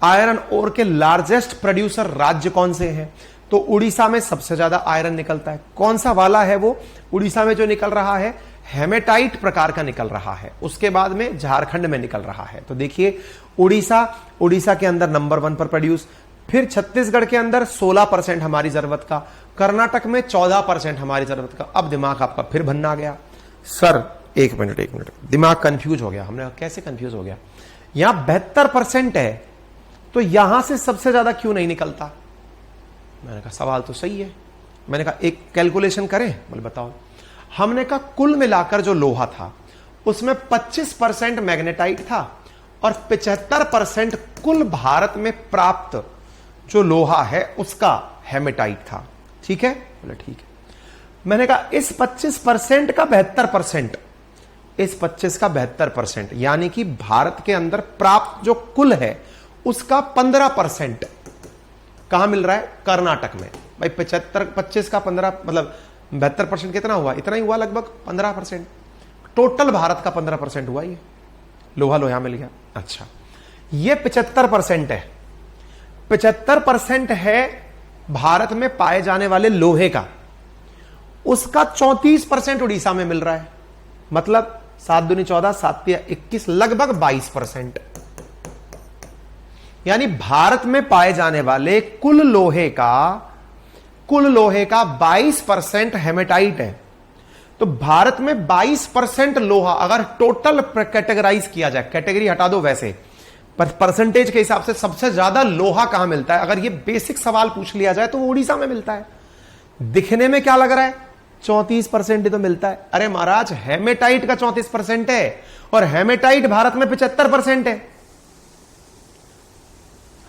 आयरन ओर के लार्जेस्ट प्रोड्यूसर राज्य कौन से हैं, तो उड़ीसा में सबसे ज्यादा आयरन निकलता है। कौन सा वाला है वो उड़ीसा में जो निकल रहा है, हेमेटाइट प्रकार का निकल रहा है। उसके बाद में झारखंड में निकल रहा है। तो देखिए उड़ीसा के अंदर नंबर 1 पर प्रोड्यूस, फिर छत्तीसगढ़ के अंदर 16% हमारी जरूरत का, कर्नाटक में 14% हमारी जरूरत का। अब दिमाग आपका फिर भन्ना गया, सर एक मिनट दिमाग कंफ्यूज हो गया। हमने कहा कैसे कंफ्यूज हो गया, यहां 72% है तो यहां से सबसे ज्यादा क्यों नहीं निकलता। मैंने कहा सवाल तो सही है। मैंने कहा एक कैलकुलेशन करें, बोले बताओ। हमने कहा कुल मिलाकर जो लोहा था उसमें 25% मैग्नेटाइट था और 75% कुल भारत में प्राप्त जो लोहा है उसका हेमेटाइट था। ठीक है, बोले ठीक है। मैंने कहा इस 25% का 72%, इस 25 का 72%, यानी कि भारत के अंदर प्राप्त जो कुल है उसका 15% कहां मिल रहा है, कर्नाटक में। भाई 25 का 15 मतलब 72% कितना हुआ, इतना ही हुआ लगभग 15%। टोटल भारत का 15% हुआ, ये लोहा मिल गया। अच्छा, ये 75% है, 75% है भारत में पाए जाने वाले लोहे का, उसका 34% उड़ीसा में मिल रहा है। मतलब 7 दूनी 14, 7 तिया 21, लगभग 22%। यानी भारत में पाए जाने वाले कुल लोहे का 22% हेमेटाइट है। तो भारत में 22% लोहा अगर टोटल कैटेगराइज किया जाए, कैटेगरी हटा दो वैसे, पर परसेंटेज के हिसाब से सबसे ज्यादा लोहा कहां मिलता है, अगर ये बेसिक सवाल पूछ लिया जाए तो वो उड़ीसा में मिलता है। दिखने में क्या लग रहा है, 34% ही तो मिलता है। अरे महाराज, हेमेटाइट का 34% है और हेमेटाइट भारत में 75% है।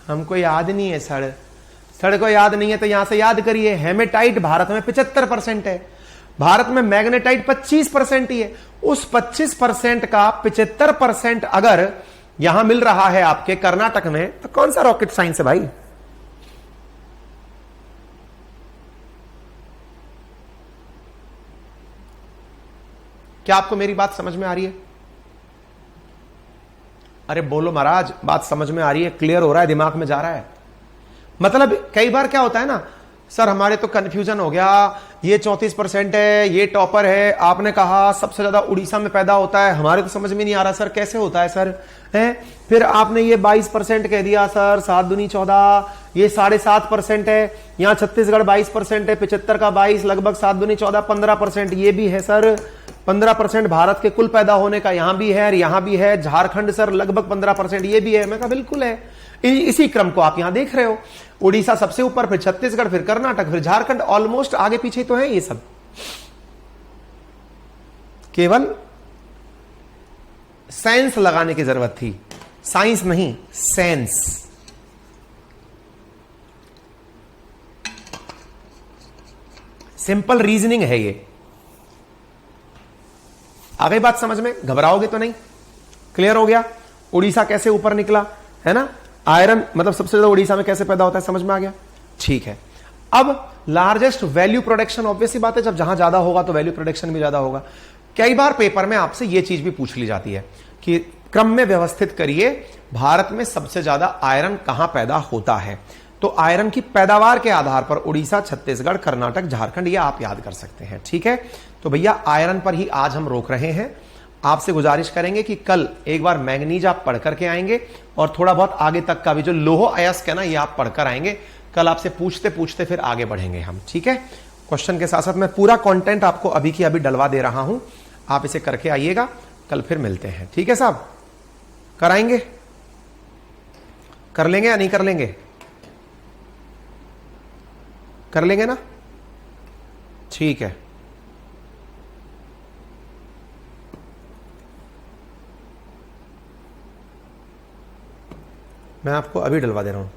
हमको याद नहीं है सड़ को याद नहीं है तो यहां से याद करिए। हेमेटाइट भारत में 75% है, भारत में मैग्नेटाइट 25% ही है। उस 25% का 75% अगर यहां मिल रहा है आपके कर्नाटक में, तो कौन सा रॉकेट साइंस है भाई। क्या आपको मेरी बात समझ में आ रही है? अरे बोलो महाराज, बात समझ में आ रही है, क्लियर हो रहा है, दिमाग में जा रहा है। मतलब कई बार क्या होता है ना, सर हमारे तो कंफ्यूजन हो गया, ये 34% है, ये टॉपर है, आपने कहा सबसे ज्यादा उड़ीसा में पैदा होता है, हमारे तो समझ में नहीं आ रहा सर कैसे होता है सर, है। फिर आपने ये 22% कह दिया सर, 7 दूनी 14, ये 7.5% है, यहाँ छत्तीसगढ़ 22% है, 75 का 22, लगभग 7 दूनी 14, 15% ये भी है सर। 15% भारत के कुल पैदा होने का यहां भी है और यहां भी है। झारखंड सर लगभग 15% ये भी है। मैं कहा बिल्कुल है, इसी क्रम को आप यहां देख रहे हो। उड़ीसा सबसे ऊपर, फिर छत्तीसगढ़, फिर कर्नाटक, फिर झारखंड, ऑलमोस्ट आगे पीछे तो है ये सब। केवल सेंस लगाने की जरूरत थी, साइंस नहीं, सेंस। सिंपल रीजनिंग है ये। आ गई बात समझ में? घबराओगे तो नहीं? क्लियर हो गया? उड़ीसा कैसे ऊपर निकला, है ना? आयरन मतलब सबसे ज्यादा उड़ीसा में कैसे पैदा होता है, समझ में आ गया? ठीक है। अब लार्जेस्ट वैल्यू प्रोडक्शन, ऑब्वियसली बात है, जब जहां ज्यादा होगा तो वैल्यू प्रोडक्शन भी ज्यादा होगा। कई बार पेपर में आपसे यह चीज भी पूछ ली जाती है कि क्रम में व्यवस्थित करिए, भारत में सबसे ज्यादा आयरन कहां पैदा होता है। तो आयरन की पैदावार के आधार पर उड़ीसा, छत्तीसगढ़, कर्नाटक, झारखंड, ये आप याद कर सकते हैं। ठीक है, तो भैया आयरन पर ही आज हम रोक रहे हैं। आपसे गुजारिश करेंगे कि कल एक बार मैंगनीज आप पढ़ करके आएंगे और थोड़ा बहुत आगे तक का भी जो लोह अयस्क है ना, ये आप पढ़कर आएंगे। कल आपसे पूछते पूछते फिर आगे बढ़ेंगे हम। ठीक है, क्वेश्चन के साथ साथ मैं पूरा कंटेंट आपको अभी की अभी डलवा दे रहा हूं, आप इसे करके आइएगा। कल फिर मिलते हैं। ठीक है साहब, कराएंगे? कर लेंगे या नहीं कर लेंगे? कर लेंगे ना? ठीक है, मैं आपको अभी डलवा दे रहा हूं।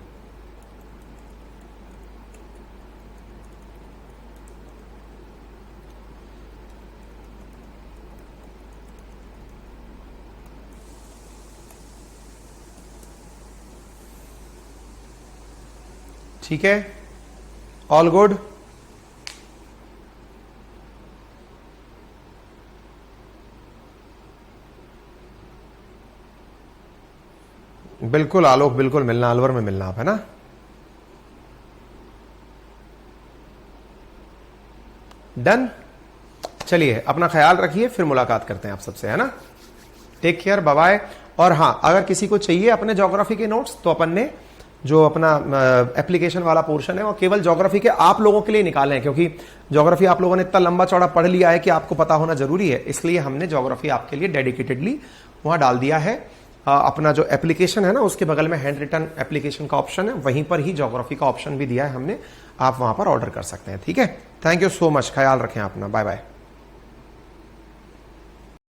ठीक है, ऑल गुड? बिल्कुल आलोक, बिल्कुल मिलना, अलवर में मिलना आप, है ना? डन। चलिए, अपना ख्याल रखिए, फिर मुलाकात करते हैं आप सबसे, है ना? Take care, bye bye. और हाँ, अगर किसी को चाहिए अपने ज्योग्राफी के नोट्स, तो अपन ने जो अपना एप्लीकेशन वाला पोर्शन है वो केवल ज्योग्राफी के आप लोगों के लिए निकाले हैं, क्योंकि ज्योग्राफी आप लोगों ने इतना लंबा चौड़ा पढ़ लिया है कि आपको पता होना जरूरी है। इसलिए हमने ज्योग्राफी आपके लिए डेडिकेटेडली वहां डाल दिया है। अपना जो एप्लीकेशन है ना, उसके बगल में हैंड रिटन एप्लीकेशन का ऑप्शन है, वहीं पर ही ज्योग्राफी का ऑप्शन भी दिया है हमने, आप वहां पर ऑर्डर कर सकते हैं। ठीक है, थैंक यू सो मच, ख्याल रखें अपना, बाय बाय।